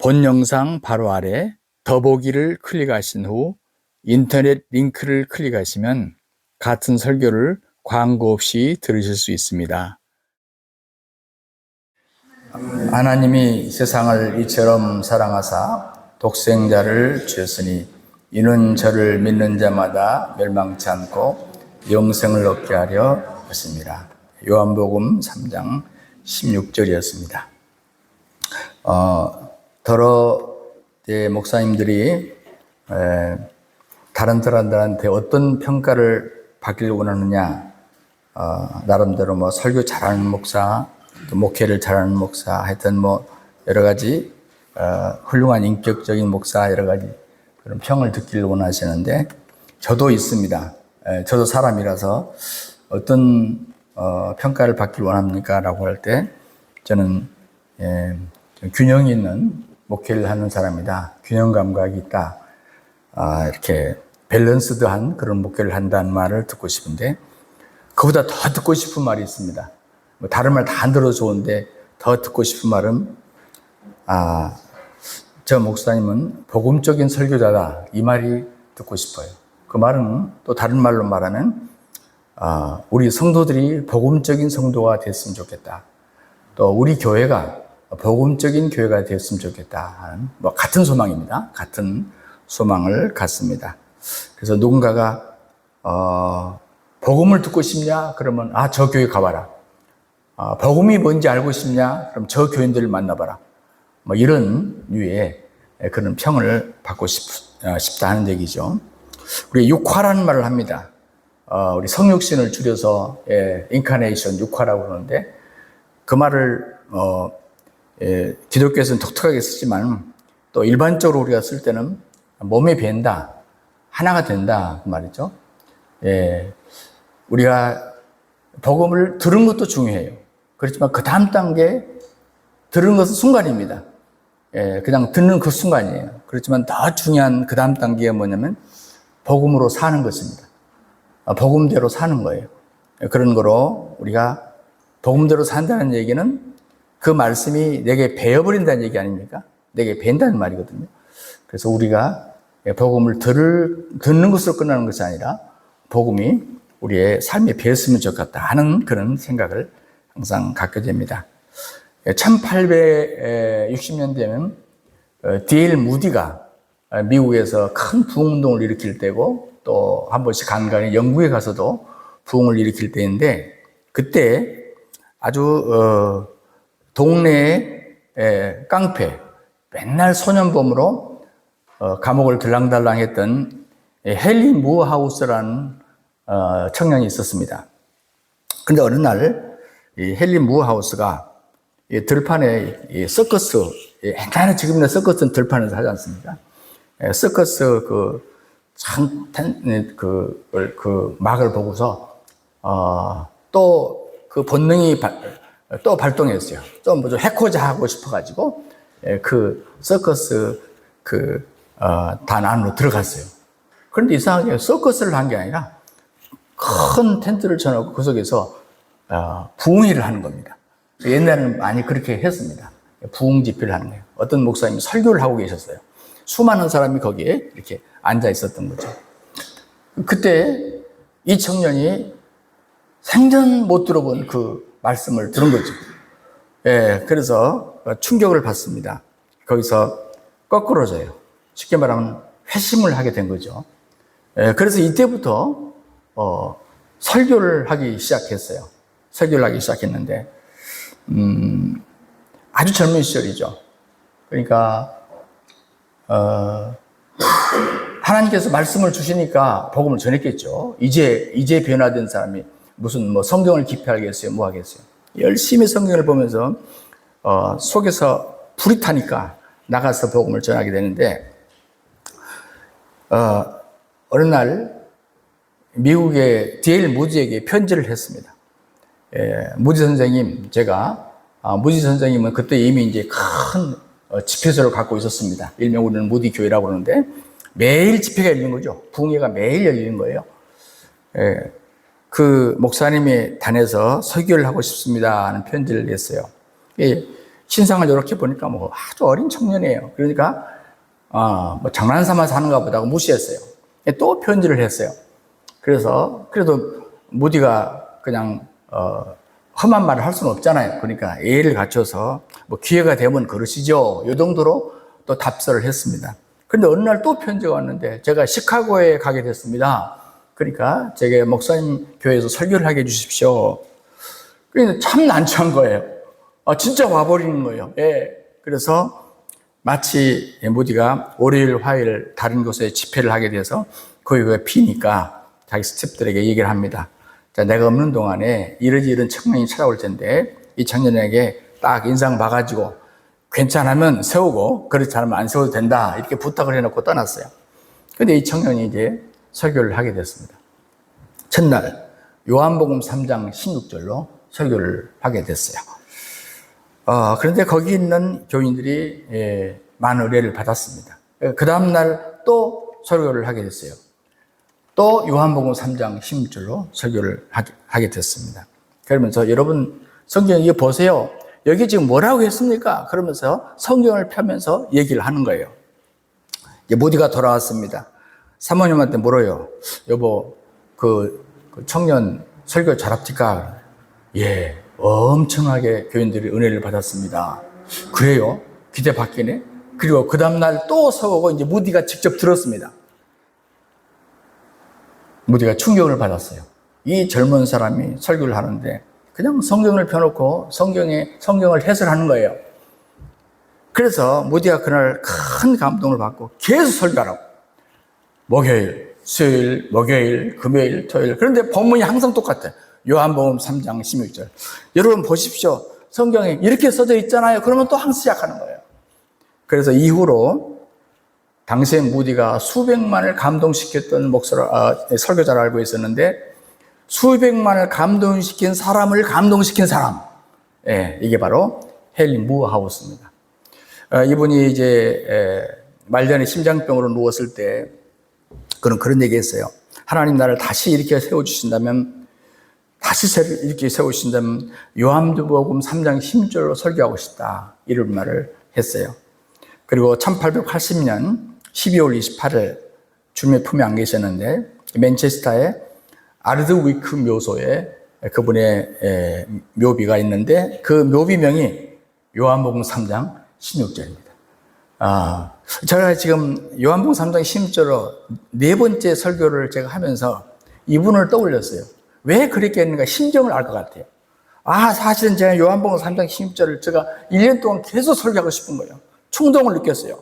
본 영상 바로 아래 더보기를 클릭하신 후 인터넷 링크를 클릭하시면 같은 설교를 광고 없이 들으실 수 있습니다. 하나님이 세상을 이처럼 사랑하사 독생자를 주셨으니 이는 저를 믿는 자마다 멸망치 않고 영생을 얻게 하려 하십니다. 요한복음 3장 16절이었습니다. 더러 목사님들이 다른 사람들한테 어떤 평가를 받기를 원하느냐, 나름대로 뭐 설교 잘하는 목사, 또 목회를 잘하는 목사, 하여튼 뭐 여러 가지 훌륭한 인격적인 목사, 여러 가지 그런 평을 듣기를 원하시는데, 저도 있습니다. 저도 사람이라서 어떤 평가를 받기를 원합니까? 라고 할 때 저는 균형 있는 목회를 하는 사람이다, 균형 감각이 있다, 이렇게 밸런스드한 그런 목회를 한다는 말을 듣고 싶은데, 그보다 더 듣고 싶은 말이 있습니다. 뭐 다른 말 다 안 들어도 좋은데 더 듣고 싶은 말은, 저 목사님은 복음적인 설교자다, 이 말이 듣고 싶어요. 그 말은 또 다른 말로 말하면 우리 성도들이 복음적인 성도가 됐으면 좋겠다, 또 우리 교회가 복음적인 교회가 됐으면 좋겠다 하는 뭐 같은 소망입니다. 같은 소망을 갖습니다. 그래서 누군가가 복음을 듣고 싶냐? 그러면 저 교회 가봐라. 복음이 뭔지 알고 싶냐? 그럼 저 교인들을 만나봐라. 뭐 이런 류의 그런 평을 받고 싶다 하는 얘기죠. 우리 육화라는 말을 합니다. 우리 성육신을 줄여서 인카네이션, 육화라고 그러는데, 그 말을 기독교에서는 독특하게 쓰지만 또 일반적으로 우리가 쓸 때는 몸에 밴다, 하나가 된다 그 말이죠. 우리가 복음을 들은 것도 중요해요. 그렇지만 그 다음 단계, 들은 것은 순간입니다. 그냥 듣는 그 순간이에요. 그렇지만 더 중요한 그 다음 단계가 뭐냐면 복음으로 사는 것입니다. 복음대로 사는 거예요. 그런 거로 우리가 복음대로 산다는 얘기는 그 말씀이 내게 배어버린다는 얘기 아닙니까? 내게 밴다는 말이거든요. 그래서 우리가 복음을 듣는 것으로 끝나는 것이 아니라 복음이 우리의 삶에 배었으면 좋겠다 하는 그런 생각을 항상 갖게 됩니다. 1860년대면 D.L. 무디가 미국에서 큰 부흥운동을 일으킬 때고, 또 한 번씩 간간히 영국에 가서도 부흥을 일으킬 때인데, 그때 아주 동네의 깡패, 맨날 소년범으로 감옥을 들랑달랑 했던 헨리 무어하우스라는 청년이 있었습니다. 근데 어느 날 이 헨리 무어하우스가 이 들판에 서커스, 옛날에 지금이나 서커스는 들판에서 하지 않습니까? 서커스 그 막을 보고서 또 그 본능이 또 발동했어요. 좀 해코자 하고 싶어가지고 그 서커스 단 안으로 들어갔어요. 그런데 이상하게 서커스를 한 게 아니라 큰 텐트를 쳐놓고 그 속에서 부흥회를 하는 겁니다. 옛날에는 많이 그렇게 했습니다. 부흥 집회를 하는 거예요. 어떤 목사님이 설교를 하고 계셨어요. 수많은 사람이 거기에 이렇게 앉아 있었던 거죠. 그때 이 청년이 생전 못 들어본 그 말씀을 들은 거죠. 그래서 충격을 받습니다. 거기서 거꾸로져요. 쉽게 말하면 회심을 하게 된 거죠. 그래서 이때부터 설교를 하기 시작했어요. 설교를 하기 시작했는데 아주 젊은 시절이죠. 그러니까 하나님께서 말씀을 주시니까 복음을 전했겠죠. 이제 변화된 사람이 무슨 뭐 성경을 깊이 알겠어요, 뭐 하겠어요. 열심히 성경을 보면서 속에서 불이 타니까 나가서 복음을 전하게 되는데, 어느 날 미국의 D.L. 무디에게 편지를 했습니다. 무디 선생님, 제가 무디 선생님은 그때 이미 이제 큰 집회소를 갖고 있었습니다. 일명 우리는 무디 교회라고 그러는데 매일 집회가 열리는 거죠. 부흥회가 매일 열리는 거예요. 그 목사님이 단에서 설교를 하고 싶습니다 하는 편지를 냈어요. 신상을 이렇게 보니까 뭐 아주 어린 청년이에요. 그러니까 뭐 장난 삼아서 하는가 보다 하고 무시했어요. 또 편지를 했어요. 그래서 그래도 무디가 그냥 험한 말을 할 수는 없잖아요. 그러니까 예의를 갖춰서 뭐 기회가 되면 그러시죠. 이 정도로 또 답서를 했습니다. 그런데 어느 날 또 편지가 왔는데 제가 시카고에 가게 됐습니다. 그러니까 제게 목사님 교회에서 설교를 하게 해주십시오. 그래서 참 난처한 거예요. 진짜 와버리는 거예요. 예. 그래서 마치 무디가 월요일, 화요일 다른 곳에 집회를 하게 돼서 거기가 비니까 자기 스태프들에게 얘기를 합니다. 자, 내가 없는 동안에 이런 청년이 찾아올 텐데 이 청년에게 딱 인상 봐가지고 괜찮으면 세우고 그렇지 않으면 안 세워도 된다 이렇게 부탁을 해놓고 떠났어요. 근데 이 청년이 이제 설교를 하게 됐습니다. 첫날 요한복음 3장 16절로 설교를 하게 됐어요. 그런데 거기 있는 교인들이 많은 의뢰를 받았습니다. 그 다음날 또 설교를 하게 됐어요. 또 요한복음 3장 16절로 설교를 하게 됐습니다. 그러면서 여러분 성경 이거 보세요. 여기 지금 뭐라고 했습니까? 그러면서 성경을 펴면서 얘기를 하는 거예요. 이제 모디가 돌아왔습니다. 사모님한테 물어요. 여보, 그 청년 설교 잘합니까? 예, 엄청나게 교인들이 은혜를 받았습니다. 그래요? 기대 받기네? 그리고 그 다음날 또 서고 이제 무디가 직접 들었습니다. 무디가 충격을 받았어요. 이 젊은 사람이 설교를 하는데 그냥 성경을 펴놓고 성경을 해설하는 거예요. 그래서 무디가 그날 큰 감동을 받고 계속 설교하라고. 목요일, 수요일, 목요일, 금요일, 토요일. 그런데 본문이 항상 똑같아요. 요한복음 3장 16절. 여러분 보십시오. 성경에 이렇게 써져 있잖아요. 그러면 또 항상 시작하는 거예요. 그래서 이후로 당시에 무디가 수백만을 감동시켰던 설교자를 알고 있었는데 수백만을 감동시킨 사람을 감동시킨 사람. 예, 이게 바로 헨리 무하우스입니다. 이분이 이제 말년에 심장병으로 누웠을 때 그런 얘기 했어요. 하나님 나를 다시 이렇게 세워주신다면 요한복음 3장 16절로 설교하고 싶다. 이런 말을 했어요. 그리고 1880년 12월 28일 주님의 품에 안 계셨는데 맨체스터의 아르드위크 묘소에 그분의 묘비가 있는데 그 묘비명이 요한복음 3장 16절입니다. 제가 지금 요한복음 3장 16절로 네 번째 설교를 제가 하면서 이분을 떠올렸어요. 왜 그렇게 했는가 심정을 알 것 같아요. 사실은 제가 요한복음 3장 16절을 제가 1년 동안 계속 설교하고 싶은 거예요. 충동을 느꼈어요.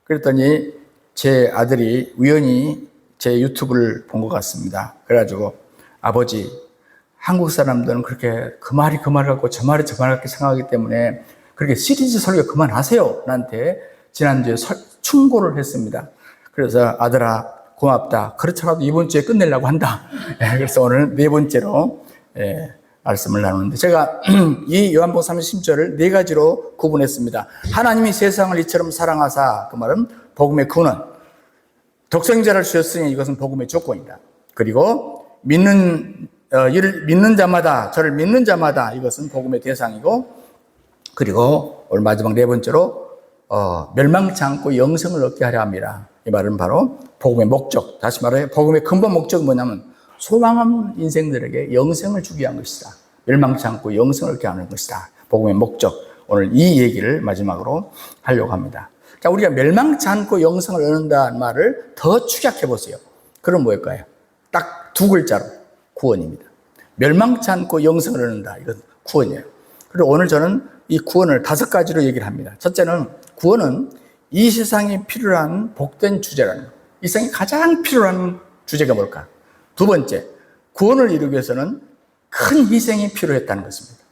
그랬더니 제 아들이 우연히 제 유튜브를 본 것 같습니다. 그래가지고 아버지, 한국 사람들은 그렇게 그 말이 그 말 같고 저 말이 저 말 같게 생각하기 때문에 그렇게 시리즈 설교 그만하세요. 나한테 지난주에 충고를 했습니다. 그래서 아들아 고맙다. 그렇더라도 이번 주에 끝내려고 한다. 그래서 오늘 네 번째로 말씀을 나누는데 제가 이 요한복음 3장 16절을 네 가지로 구분했습니다. 하나님이 세상을 이처럼 사랑하사, 그 말은 복음의 근원, 독생자를 주셨으니 이것은 복음의 조건이다. 그리고 이를 믿는 자마다, 저를 믿는 자마다 이것은 복음의 대상이고, 그리고 오늘 마지막 네 번째로 멸망치 않고 영생을 얻게 하려 합니다. 이 말은 바로 복음의 목적, 다시 말해 복음의 근본 목적은 뭐냐면 소망한 인생들에게 영생을 주기 위한 것이다. 멸망치 않고 영생을 얻게 하는 것이다. 복음의 목적. 오늘 이 얘기를 마지막으로 하려고 합니다. 자, 우리가 멸망치 않고 영생을 얻는다는 말을 더 축약해 보세요. 그럼 뭘까요? 딱 두 글자로 구원입니다. 멸망치 않고 영생을 얻는다. 이건 구원이에요. 그리고 오늘 저는 이 구원을 5가지로 얘기를 합니다. 첫째는 구원은 이 세상에 필요한 복된 주제라는 거예요. 이 세상에 가장 필요한 주제가 뭘까? 두 번째, 구원을 이루기 위해서는 큰 희생이 필요했다는 것입니다.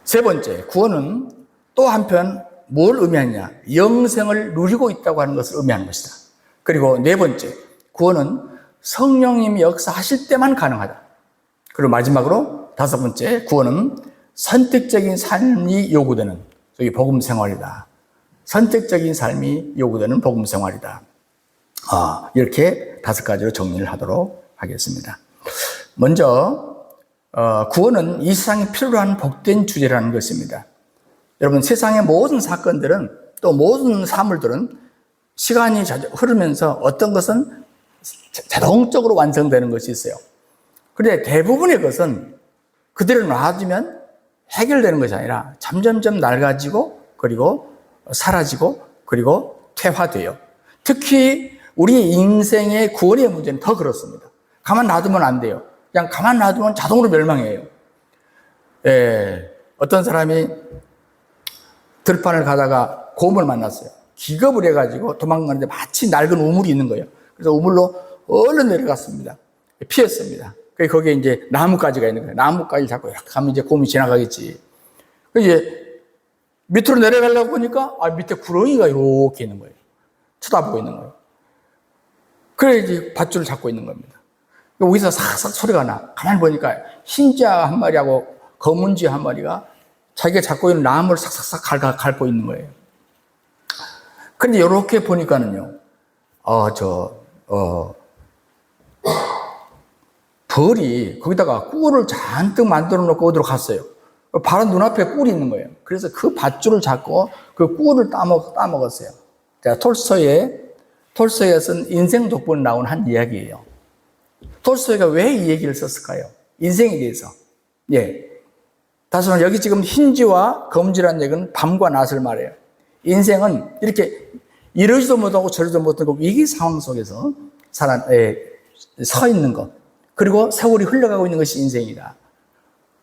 세 번째, 구원은 또 한편 뭘 의미하느냐? 영생을 누리고 있다고 하는 것을 의미하는 것이다. 그리고 네 번째, 구원은 성령님이 역사하실 때만 가능하다. 그리고 마지막으로 5번째, 구원은 선택적인 삶이 요구되는 복음 생활이다. 선택적인 삶이 요구되는 복음 생활이다. 이렇게 5가지로 정리를 하도록 하겠습니다. 먼저 구원은 이 세상에 필요한 복된 주제라는 것입니다. 여러분, 세상의 모든 사건들은 또 모든 사물들은 시간이 흐르면서 어떤 것은 자동적으로 완성되는 것이 있어요. 그런데 대부분의 것은 그대로 놔두면 해결되는 것이 아니라 점점점 낡아지고 그리고 사라지고 그리고 퇴화돼요. 특히 우리 인생의 구원의 문제는 더 그렇습니다. 가만 놔두면 안 돼요. 그냥 가만 놔두면 자동으로 멸망해요. 어떤 사람이 들판을 가다가 곰을 만났어요. 기겁을 해가지고 도망가는데 마치 낡은 우물이 있는 거예요. 그래서 우물로 얼른 내려갔습니다. 피했습니다. 거기에 이제 나뭇가지가 있는 거예요. 나뭇가지 잡고 이렇게 가면 이제 곰이 지나가겠지. 이제 밑으로 내려가려고 보니까 밑에 구렁이가 이렇게 있는 거예요. 쳐다보고 있는 거예요. 그래 이제 밧줄을 잡고 있는 겁니다. 어디서 삭삭 소리가 나. 가만히 보니까 흰자 한 마리하고 검은 쥐 한 마리가 자기가 잡고 있는 나무를 삭삭삭 갉고 있는 거예요. 근데 이렇게 보니까는요, 벌이 거기다가 꿀을 잔뜩 만들어 놓고 어디로 갔어요. 바로 눈앞에 꿀이 있는 거예요. 그래서 그 밧줄을 잡고 그 꿀을 따먹었어요. 자, 톨스토이가 쓴 인생 독본에 나온 한 이야기예요. 톨스토이가 왜 이 얘기를 썼을까요? 인생에 대해서. 다시 말해, 여기 지금 흰지와 검지라는 얘기는 밤과 낮을 말해요. 인생은 이렇게 이러지도 못하고 저러지도 못하고 위기 상황 속에서 서 있는 것. 그리고 세월이 흘러가고 있는 것이 인생이다.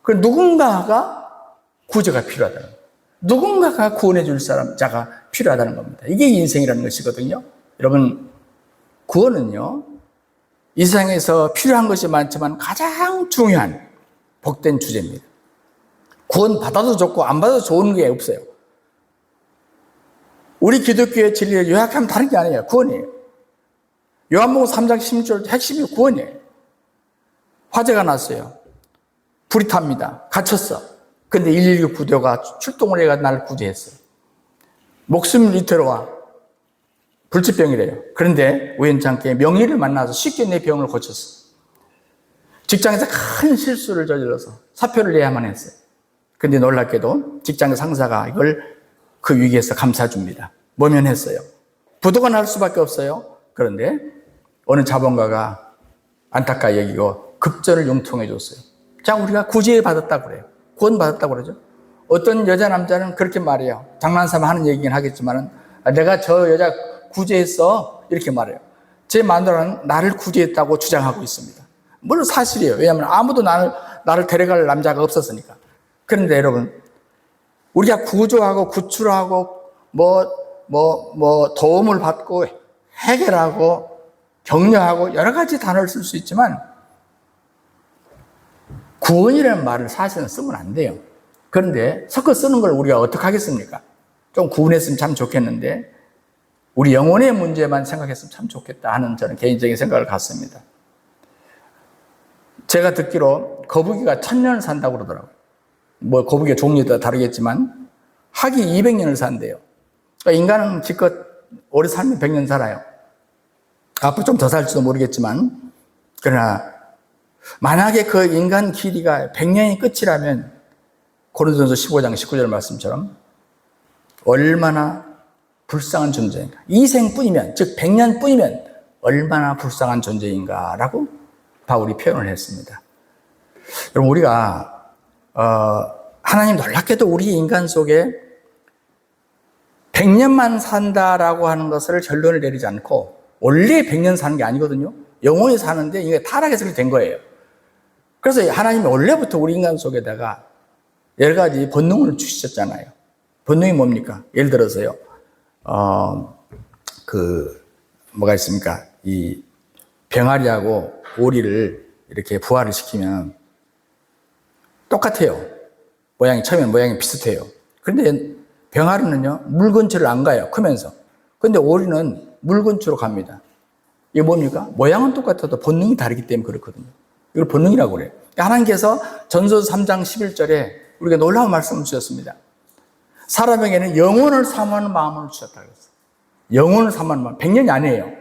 그 누군가가 구제가 필요하다는 거예요. 누군가가 구원해 줄 자가 필요하다는 겁니다. 이게 인생이라는 것이거든요. 여러분, 구원은요, 이 세상에서 필요한 것이 많지만 가장 중요한 복된 주제입니다. 구원 받아도 좋고 안 받아도 좋은 게 없어요. 우리 기독교의 진리를 요약하면 다른 게 아니에요. 구원이에요. 요한복음 3장 16절 핵심이 구원이에요. 화재가 났어요. 불이 탑니다. 갇혔어. 근데 119 부대가 출동을 해가 나를 구제했어요. 목숨을 위태로워. 불치병이래요. 그런데 우연찮게 명의를 만나서 쉽게 내 병을 고쳤어. 직장에서 큰 실수를 저질러서 사표를 내야만 했어요. 근데 놀랍게도 직장 상사가 이걸 그 위기에서 감싸줍니다. 모면했어요. 부도가 날 수밖에 없어요. 그런데 어느 자본가가 안타까이 여기고 급전을 융통해 줬어요. 자, 우리가 구제 받았다고 그래요. 구원 받았다고 그러죠. 어떤 여자 남자는 그렇게 말해요. 장난삼아 하는 얘기긴 하겠지만 내가 저 여자 구제했어 이렇게 말해요. 제 마누라는 나를 구제했다고 주장하고 있습니다. 물론 사실이에요. 왜냐하면 아무도 나를 데려갈 남자가 없었으니까. 그런데 여러분, 우리가 구조하고 구출하고 도움을 받고 해결하고 격려하고 여러 가지 단어를 쓸 수 있지만 구원이라는 말을 사실은 쓰면 안 돼요. 그런데 섞어 쓰는 걸 우리가 어떻게 하겠습니까? 좀 구분했으면 참 좋겠는데 우리 영혼의 문제만 생각했으면 참 좋겠다 하는 저는 개인적인 생각을 갖습니다. 제가 듣기로 거북이가 1000년을 산다고 그러더라고요. 거북이의 종류에 따라 다르겠지만 학이 200년을 산대요. 그러니까 인간은 기껏 오래 살면 100년 살아요. 앞으로 좀 더 살지도 모르겠지만, 그러나 만약에 그 인간 길이가 100년이 끝이라면 고린도전서 15장 19절 말씀처럼 얼마나 불쌍한 존재인가. 이 생뿐이면, 즉 100년뿐이면 얼마나 불쌍한 존재인가라고 바울이 표현을 했습니다. 여러분, 우리가 하나님 놀랍게도 우리 인간 속에 100년만 산다라고 하는 것을 결론을 내리지 않고 원래 100년 사는 게 아니거든요. 영원히 사는데 이게 타락해서 된 거예요. 그래서 하나님이 원래부터 우리 인간 속에다가 여러 가지 본능을 주셨잖아요. 본능이 뭡니까? 예를 들어서요. 뭐가 있습니까? 이 병아리하고 오리를 이렇게 부화를 시키면 똑같아요. 처음에는 모양이 비슷해요. 그런데 병아리는요, 물 근처를 안 가요. 크면서. 그런데 오리는 물 근처로 갑니다. 이게 뭡니까? 모양은 똑같아도 본능이 다르기 때문에 그렇거든요. 이걸 본능이라고 그래요. 하나님께서 전서서 3장 11절에 우리가 놀라운 말씀을 주셨습니다. 사람에게는 영혼을 사모하는 마음을 주셨다고 했어요. 영혼을 사모하는 마음. 100년이 아니에요.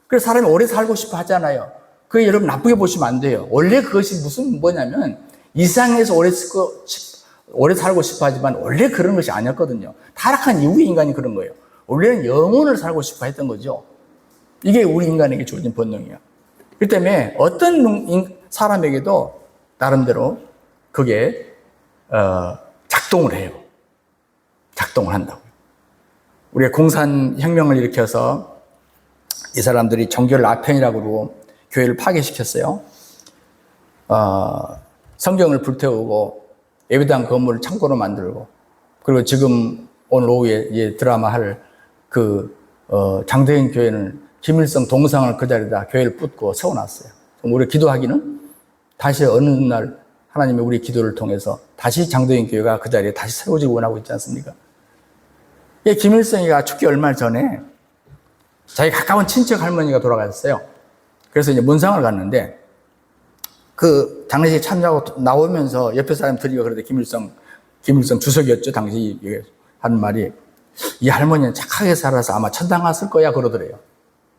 그래서 사람이 오래 살고 싶어 하잖아요. 그게 여러분 나쁘게 보시면 안 돼요. 원래 그것이 뭐냐면 이 세상에서 오래 오래 살고 싶어 하지만 원래 그런 것이 아니었거든요. 타락한 이후에 인간이 그런 거예요. 원래는 영혼을 살고 싶어 했던 거죠. 이게 우리 인간에게 주어진 본능이에요. 그렇기 때문에 어떤 사람에게도 나름대로 그게 작동을 해요. 작동을 한다고요. 우리가 공산혁명을 일으켜서 이 사람들이 종교를 아편이라고 그러고 교회를 파괴시켰어요. 성경을 불태우고 예배당 건물을 창고로 만들고, 그리고 지금 오늘 오후에 드라마 할 장대인 교회는 김일성 동상을 그 자리에다 교회를 붓고 세워놨어요. 우리가 기도하기는 다시 어느 날 하나님이 우리 기도를 통해서 다시 장대인 교회가 그 자리에 다시 세워지고 원하고 있지 않습니까? 김일성이가 죽기 얼마 전에 자기 가까운 친척 할머니가 돌아가셨어요. 그래서 이제 문상을 갔는데 그 장례식에 참여하고 나오면서 옆에 사람 들이가 그러는데 김일성 주석이었죠. 당시 하는 말이, 이 할머니는 착하게 살아서 아마 천당 갔을 거야 그러더래요.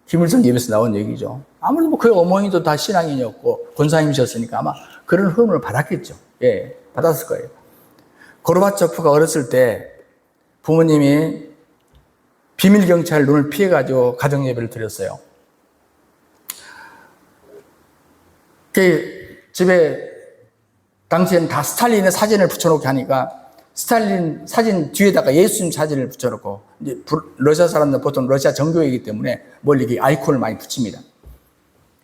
김일성 입에서 나온 얘기죠. 아무래도 그 어머니도 다 신앙인이었고 권사님이셨으니까 아마 그런 흐름을 받았겠죠. 예, 받았을 거예요. 고르바초프가 어렸을 때 부모님이 비밀경찰 눈을 피해가지고 가정예배를 드렸어요. 그 집에 당시에는 다 스탈린의 사진을 붙여놓게 하니까 스탈린 사진 뒤에다가 예수님 사진을 붙여놓고, 이제 러시아 사람들은 보통 러시아 정교이기 때문에 멀리 이렇게 아이콘을 많이 붙입니다.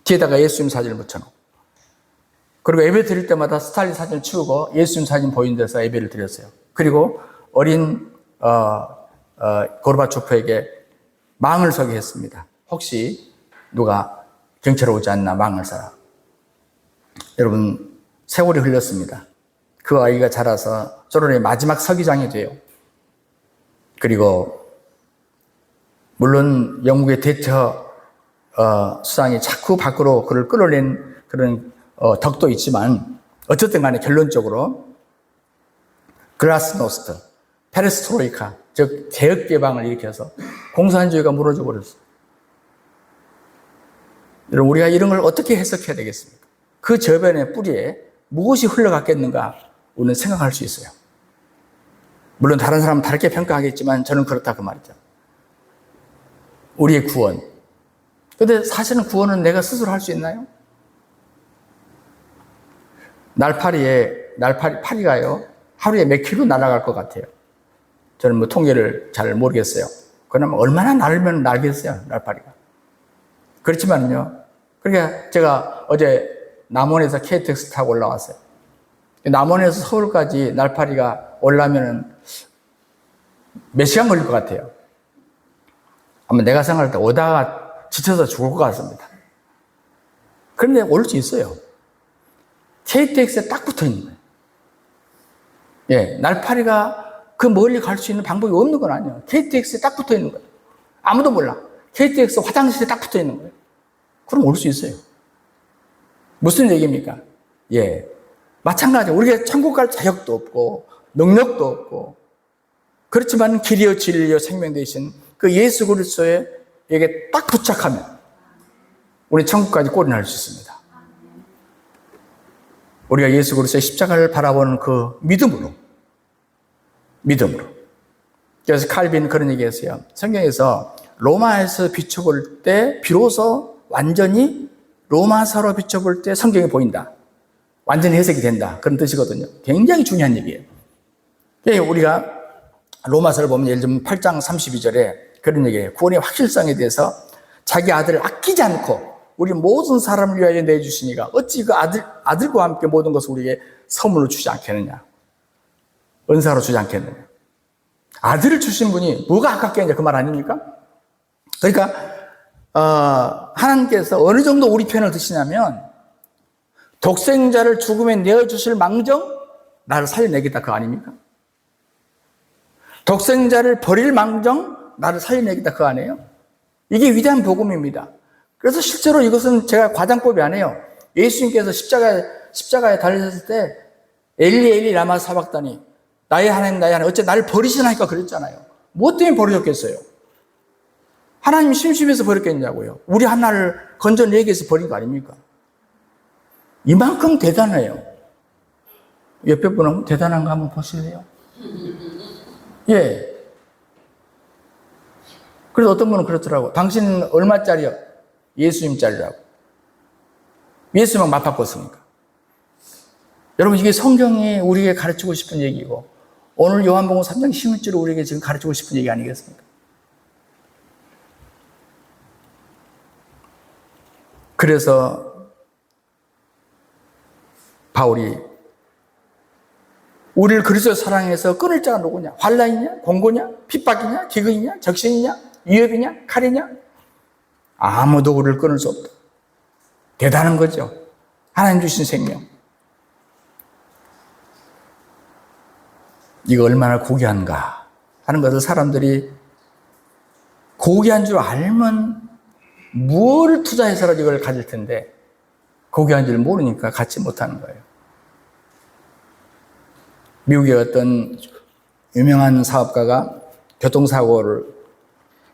뒤에다가 예수님 사진을 붙여놓고, 그리고 예배 드릴 때마다 스탈린 사진을 치우고 예수님 사진 보이는 데서 예배를 드렸어요. 그리고 어린 고르바초프에게 망을 서게 했습니다. 혹시 누가 경찰 오지 않나 망을 서라. 여러분, 세월이 흘렀습니다. 그 아이가 자라서 소련의 마지막 서기장이 돼요. 그리고 물론 영국의 대처 수상이 자꾸 밖으로 그를 끌어낸 그런 덕도 있지만, 어쨌든 간에 결론적으로 글라스노스트, 페레스트로이카, 즉 개혁개방을 일으켜서 공산주의가 무너져 버렸어요. 여러분, 우리가 이런 걸 어떻게 해석해야 되겠습니까? 그 저변의 뿌리에 무엇이 흘러갔겠는가 우리는 생각할 수 있어요. 물론 다른 사람은 다르게 평가하겠지만 저는 그렇다 그 말이죠. 우리의 구원. 근데 사실은 구원은 내가 스스로 할 수 있나요? 파리가요, 하루에 몇 킬로 날아갈 것 같아요. 저는 뭐 통계를 잘 모르겠어요. 그러면 얼마나 날면 날겠어요, 날파리가. 그렇지만요, 그러니까 제가 어제 남원에서 KTX 타고 올라왔어요. 남원에서 서울까지 날파리가 올라오면 몇 시간 걸릴 것 같아요? 아마 내가 생각할 때 오다가 지쳐서 죽을 것 같습니다. 그런데 올 수 있어요. KTX에 딱 붙어 있는 거예요. 예, 날파리가 그 멀리 갈 수 있는 방법이 없는 건 아니에요. KTX에 딱 붙어 있는 거예요. 아무도 몰라. KTX 화장실에 딱 붙어 있는 거예요. 그럼 올 수 있어요. 무슨 얘기입니까? 예. 마찬가지로 우리가 천국 갈 자격도 없고 능력도 없고, 그렇지만 길이요 진리요 생명 되신 그 예수 그리스도에게 딱 부착하면 우리 천국까지 꼬리날 수 있습니다. 우리가 예수 그리스도의 십자가를 바라보는 그 믿음으로. 그래서 칼빈은 그런 얘기했어요. 성경에서 로마에서 비춰볼 때 비로소 완전히 로마서로 비춰볼 때 성경이 보인다. 완전히 해석이 된다. 그런 뜻이거든요. 굉장히 중요한 얘기예요. 우리가 로마서를 보면 예를 들면 8장 32절에 그런 얘기예요. 구원의 확실성에 대해서 자기 아들을 아끼지 않고 우리 모든 사람을 위하여 내주시니가 어찌 그 아들과 함께 모든 것을 우리에게 선물로 주지 않겠느냐. 은사로 주지 않겠느냐. 아들을 주신 분이 뭐가 아깝겠냐, 그 말 아닙니까? 그러니까 하나님께서 어느 정도 우리 편을 드시냐면, 독생자를 죽음에 내어주실 망정 나를 살려내겠다, 그거 아닙니까? 독생자를 버릴 망정 나를 살려내겠다, 그거 아니에요? 이게 위대한 복음입니다. 그래서 실제로 이것은 제가 과장법이 아니에요. 예수님께서 십자가에 달리셨을 때 엘리 엘리 라마 사박다니, 나의 하나님 나의 하나님 어째 나를 버리시나니까 그랬잖아요. 뭐 때문에 버리셨겠어요? 하나님 심심해서 버렸겠냐고요. 우리 하나를 건져내기 위해서 버린 거 아닙니까? 이만큼 대단해요. 옆에 분은 대단한가 한번 보실래요? 예. 그래서 어떤 분은 그렇더라고. 당신은 얼마짜리요? 예수님짜리라고. 예수님은 맞바꿨으니까. 여러분, 이게 성경이 우리에게 가르치고 싶은 얘기고, 오늘 요한복음 3장 16절로 우리에게 지금 가르치고 싶은 얘기 아니겠습니까? 그래서 바울이 우리를 그리스도 사랑해서 끊을 자가 누구냐? 환난이냐? 공고냐? 핍박이냐? 기근이냐? 적신이냐? 위협이냐? 칼이냐? 아무도 우리를 끊을 수 없다. 대단한 거죠. 하나님 주신 생명. 이거 얼마나 고귀한가 하는 것을 사람들이 고귀한 줄 알면 무엇을 투자해서라도 이걸 가질 텐데 고귀한 줄 모르니까 갖지 못하는 거예요. 미국의 어떤 유명한 사업가가 교통사고를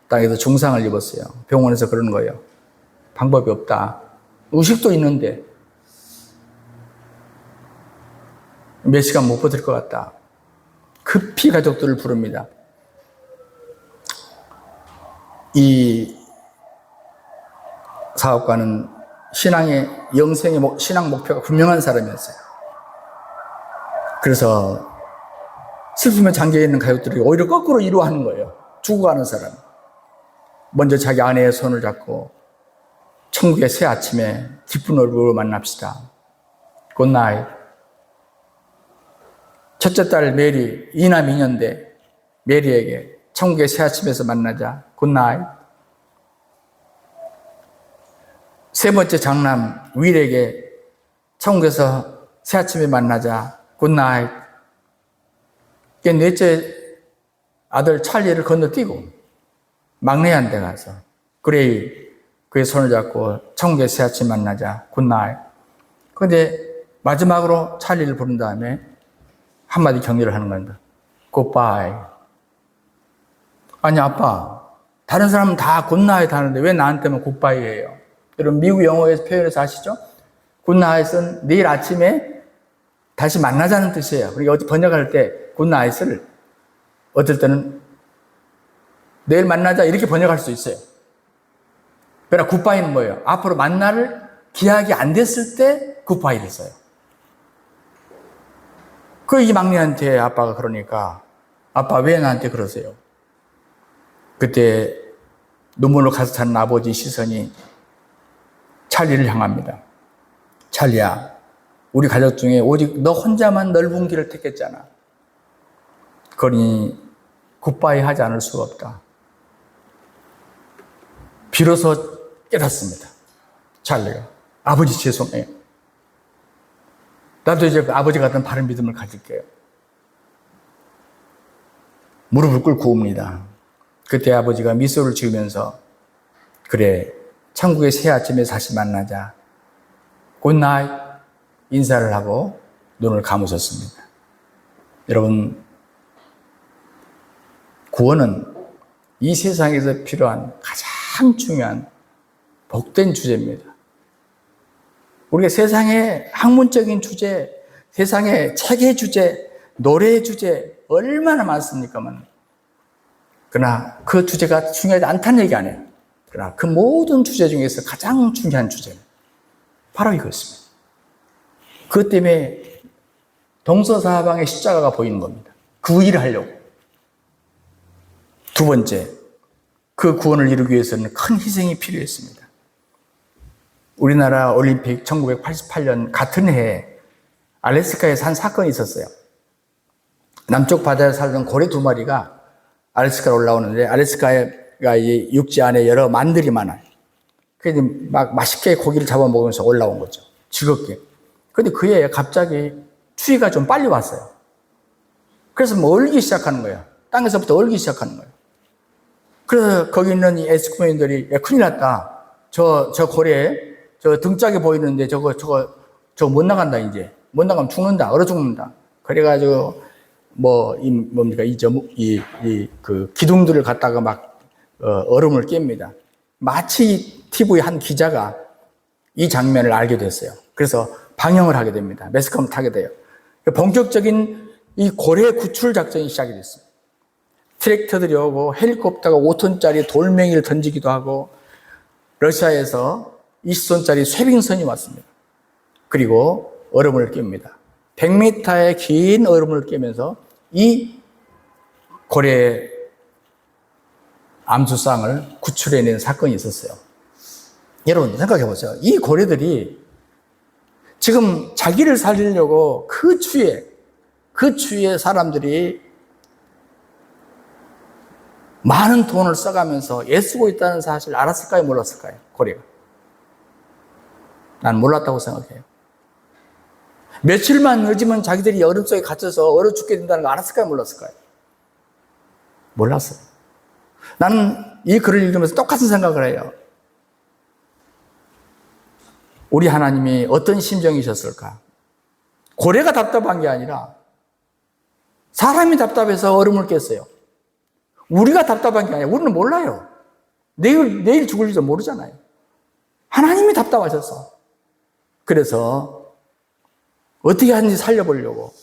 당해서 중상을 입었어요. 병원에서 그러는 거예요. 방법이 없다. 의식도 있는데 몇 시간 못 버틸 것 같다. 급히 가족들을 부릅니다. 이 사업가는 영생의 신앙 목표가 분명한 사람이었어요. 그래서 슬픔에 잠겨있는 가족들이 오히려 거꾸로 위로하는 거예요. 죽어가는 사람. 먼저 자기 아내의 손을 잡고 천국의 새 아침에 기쁜 얼굴로 만납시다. 굿나잇. 첫째 딸 메리, 이남 이녀인데 메리에게 천국의 새 아침에서 만나자. 굿나잇. 세 번째 장남 윌에게 천국에서 새 아침에 만나자. 굿나잇. 넷째 아들 찰리를 건너뛰고 막내한테 가서 그레이 그의 손을 잡고 천국의 새 아침 만나자. 굿나잇. 그런데 마지막으로 찰리를 부른 다음에 한마디 격려를 하는 겁니다. 굿바이. 아니 아빠, 다른 사람은 다 굿나잇 하는데 왜 나한테만 굿바이예요? 여러분 미국 영어에서 표현해서 아시죠? 굿나잇은 내일 아침에 다시 만나자는 뜻이에요. 그러니까 어디 번역할 때 굿나잇을 어떨 때는 내일 만나자 이렇게 번역할 수 있어요. 그러나 굿바이는 뭐예요? 앞으로 만날 기약이 안 됐을 때 굿바이를 써요. 이 막내한테 아빠가 그러니까 아빠 왜 나한테 그러세요? 그때 눈물로 가득 찬 아버지 시선이 찰리를 향합니다. 찰리야, 우리 가족 중에 오직 너 혼자만 넓은 길을 택했잖아. 그러니 굿바이 하지 않을 수가 없다. 비로소 깨닫습니다. 찰리가. 아버지 죄송해요. 나도 이제 아버지 같은 바른 믿음을 가질게요. 무릎을 꿇고 옵니다. 그때 아버지가 미소를 지으면서 그래, 천국의 새 아침에 다시 만나자. 굿나잇 인사를 하고 눈을 감으셨습니다. 여러분, 구원은 이 세상에서 필요한 가장 중요한 복된 주제입니다. 우리가 세상의 학문적인 주제, 세상의 책의 주제, 노래의 주제 얼마나 많습니까만, 그러나 그 주제가 중요하지 않다는 얘기 아니에요. 그러나 그 모든 주제 중에서 가장 중요한 주제는 바로 이것입니다. 그것 때문에 동서사방의 십자가가 보이는 겁니다. 그 일을 하려고. 두 번째, 그 구원을 이루기 위해서는 큰 희생이 필요했습니다. 우리나라 올림픽 1988년 같은 해에 알래스카에서 한 사건이 있었어요. 남쪽 바다에 살던 고래 2마리가 알래스카로 올라오는데, 알래스카가 이 육지 안에 여러 만들이 많아요. 그래서 막 맛있게 고기를 잡아먹으면서 올라온 거죠. 즐겁게. 그런데 그 해에 갑자기 추위가 좀 빨리 왔어요. 그래서 뭐 얼기 시작하는 거예요. 땅에서부터 얼기 시작하는 거예요. 그래서 거기 있는 이 에스키모인들이, 야, 큰일 났다. 저 고래, 저 등짝에 보이는데 저거 못 나간다, 이제. 못 나가면 죽는다. 얼어 죽는다. 그래가지고, 그 기둥들을 갖다가 막, 얼음을 깹니다. 마치 TV 한 기자가 이 장면을 알게 됐어요. 그래서 방영을 하게 됩니다. 매스컴을 타게 돼요. 본격적인 이 고래 구출 작전이 시작이 됐습니다. 트랙터들이 오고 헬리콥터가 5톤짜리 돌멩이를 던지기도 하고 러시아에서 20톤짜리 쇄빙선이 왔습니다. 그리고 얼음을 깹니다. 100m의 긴 얼음을 깨면서 이 고래 암수상을 구출해낸 사건이 있었어요. 여러분 생각해 보세요. 이 고래들이 지금 자기를 살리려고 그 추위에 사람들이 많은 돈을 써가면서 애쓰고 있다는 사실을 알았을까요? 몰랐을까요? 고래가. 난 몰랐다고 생각해요. 며칠만 늦으면 자기들이 얼음 속에 갇혀서 얼어 죽게 된다는 거 알았을까요? 몰랐을까요? 몰랐어요. 나는 이 글을 읽으면서 똑같은 생각을 해요. 우리 하나님이 어떤 심정이셨을까? 고래가 답답한 게 아니라 사람이 답답해서 얼음을 깼어요. 우리가 답답한 게 아니라 우리는 몰라요. 내일 죽을지도 모르잖아요. 하나님이 답답하셨어. 그래서 어떻게 하든지 살려보려고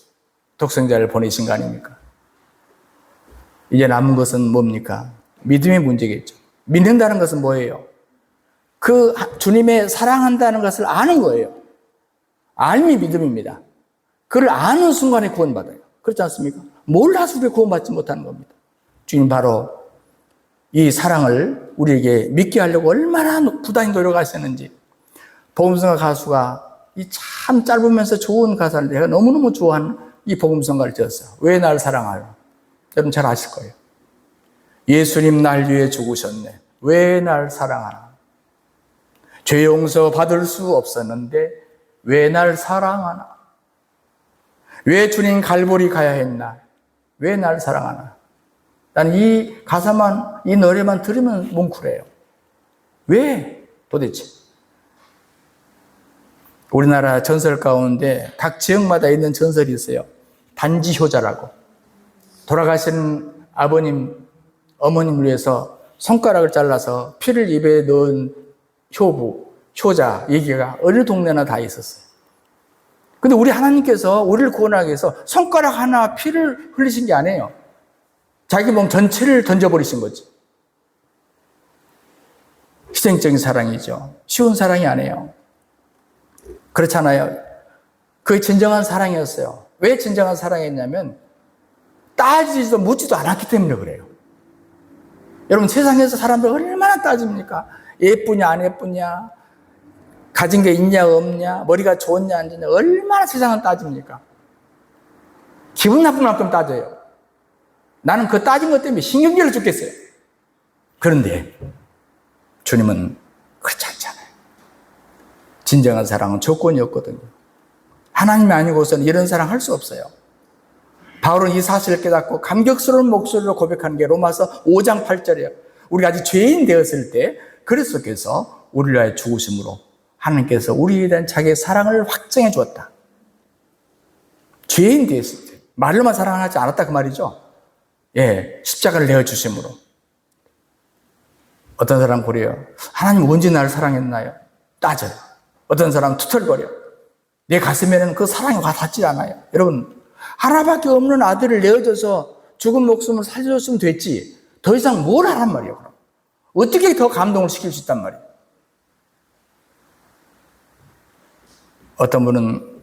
독생자를 보내신 거 아닙니까? 이제 남은 것은 뭡니까? 믿음의 문제겠죠. 믿는다는 것은 뭐예요? 그 주님의 사랑한다는 것을 아는 거예요. 알미 믿음입니다. 그를 아는 순간에 구원받아요. 그렇지 않습니까? 몰라서 우리가 구원받지 못하는 겁니다. 주님 바로 이 사랑을 우리에게 믿게 하려고 얼마나 부단히 노력하셨는지. 복음성가 가수가 이 참 짧으면서 좋은 가사를 내가 너무너무 좋아하는 이 복음성가를 지었어요. 왜 날 사랑하여? 여러분 잘 아실 거예요. 예수님 날 위해 죽으셨네. 왜 날 사랑하나? 죄 용서 받을 수 없었는데 왜 날 사랑하나? 왜 주님 갈보리 가야 했나? 왜 날 사랑하나? 나는 이 가사만, 이 노래만 들으면 뭉클해요. 왜 도대체? 우리나라 전설 가운데 각 지역마다 있는 전설이 있어요. 단지효자라고. 돌아가신 아버님, 어머님을 위해서 손가락을 잘라서 피를 입에 넣은 효자 얘기가 어느 동네나 다 있었어요. 근데 우리 하나님께서 우리를 구원하기 위해서 손가락 하나 피를 흘리신 게 아니에요. 자기 몸 전체를 던져버리신 거지. 희생적인 사랑이죠. 쉬운 사랑이 아니에요. 그렇잖아요. 그게 진정한 사랑이었어요. 왜 진정한 사랑이었냐면 따지지도 묻지도 않았기 때문에 그래요. 여러분 세상에서 사람들 얼마나 따집니까? 예쁘냐 안 예쁘냐, 가진 게 있냐 없냐, 머리가 좋냐 안 좋냐, 얼마나 세상은 따집니까? 기분 나쁜 만큼 따져요. 나는 그 따진 것 때문에 신경질을 죽겠어요. 그런데 주님은 그렇지 않잖아요. 진정한 사랑은 조건이 없거든요. 하나님이 아니고서는 이런 사랑 할 수 없어요. 바울은 이 사실을 깨닫고 감격스러운 목소리로 고백하는 게 로마서 5장 8절이에요. 우리가 아직 죄인 되었을 때 그리스도께서 우리를 위하여 죽으심으로 하나님께서 우리에 대한 자기의 사랑을 확증해 주었다. 죄인 되었을 때 말로만 사랑하지 않았다 그 말이죠. 예, 십자가를 내어주심으로. 어떤 사람 그래요. 하나님 언제 나를 사랑했나요? 따져요. 어떤 사람은 투덜거려. 내 가슴에는 그 사랑이 와 닿지 않아요. 여러분 하나밖에 없는 아들을 내어줘서 죽은 목숨을 살려줬으면 됐지. 더 이상 뭘 하란 말이에요. 그럼 어떻게 더 감동을 시킬 수 있단 말이에요. 어떤 분은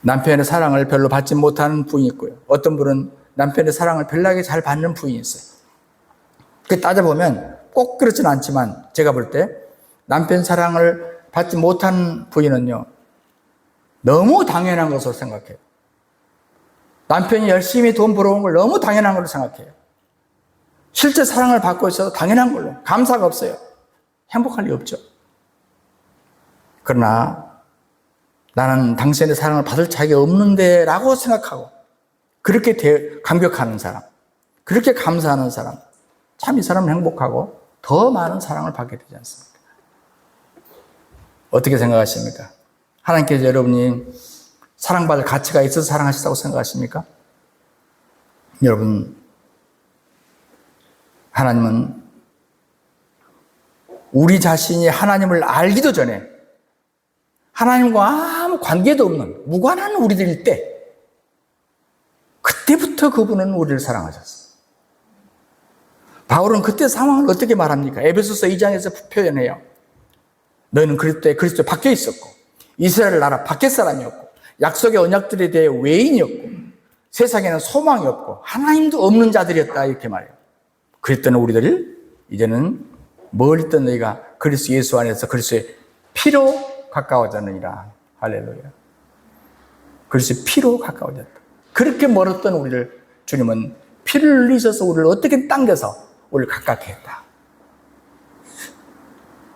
남편의 사랑을 별로 받지 못하는 부인이 있고요. 어떤 분은 남편의 사랑을 별나게 잘 받는 부인이 있어요. 그 따져보면 꼭 그렇지는 않지만 제가 볼 때 남편 사랑을 받지 못한 부인은요, 너무 당연한 것으로 생각해요. 남편이 열심히 돈 벌어온 걸 너무 당연한 걸로 생각해요. 실제 사랑을 받고 있어도 당연한 걸로. 감사가 없어요. 행복할 리 없죠. 그러나 나는 당신의 사랑을 받을 자격이 없는데 라고 생각하고 그렇게 감격하는 사람, 그렇게 감사하는 사람, 참 이 사람은 행복하고 더 많은 사랑을 받게 되지 않습니까? 어떻게 생각하십니까? 하나님께서 여러분이 사랑받을 가치가 있어서 사랑하시다고 생각하십니까? 여러분, 하나님은 우리 자신이 하나님을 알기도 전에 하나님과 아무 관계도 없는 무관한 우리들일 때 그때부터 그분은 우리를 사랑하셨어요. 바울은 그때 상황을 어떻게 말합니까? 에베소서 2장에서 표현해요. 너희는 그리스도에 박혀 있었고 이스라엘 나라 밖에 사람이었고 약속의 언약들에 대해 외인이었고 세상에는 소망이 없고 하나님도 없는 자들이었다 이렇게 말해요. 그랬던 우리들을 이제는 멀리 있던 너희가 그리스도 예수 안에서 그리스도의 피로 가까워졌느니라. 할렐루야. 그리스도의 피로 가까워졌다. 그렇게 멀었던 우리를 주님은 피를 흘리셔서 우리를 어떻게 당겨서 우리를 가깝게 했다.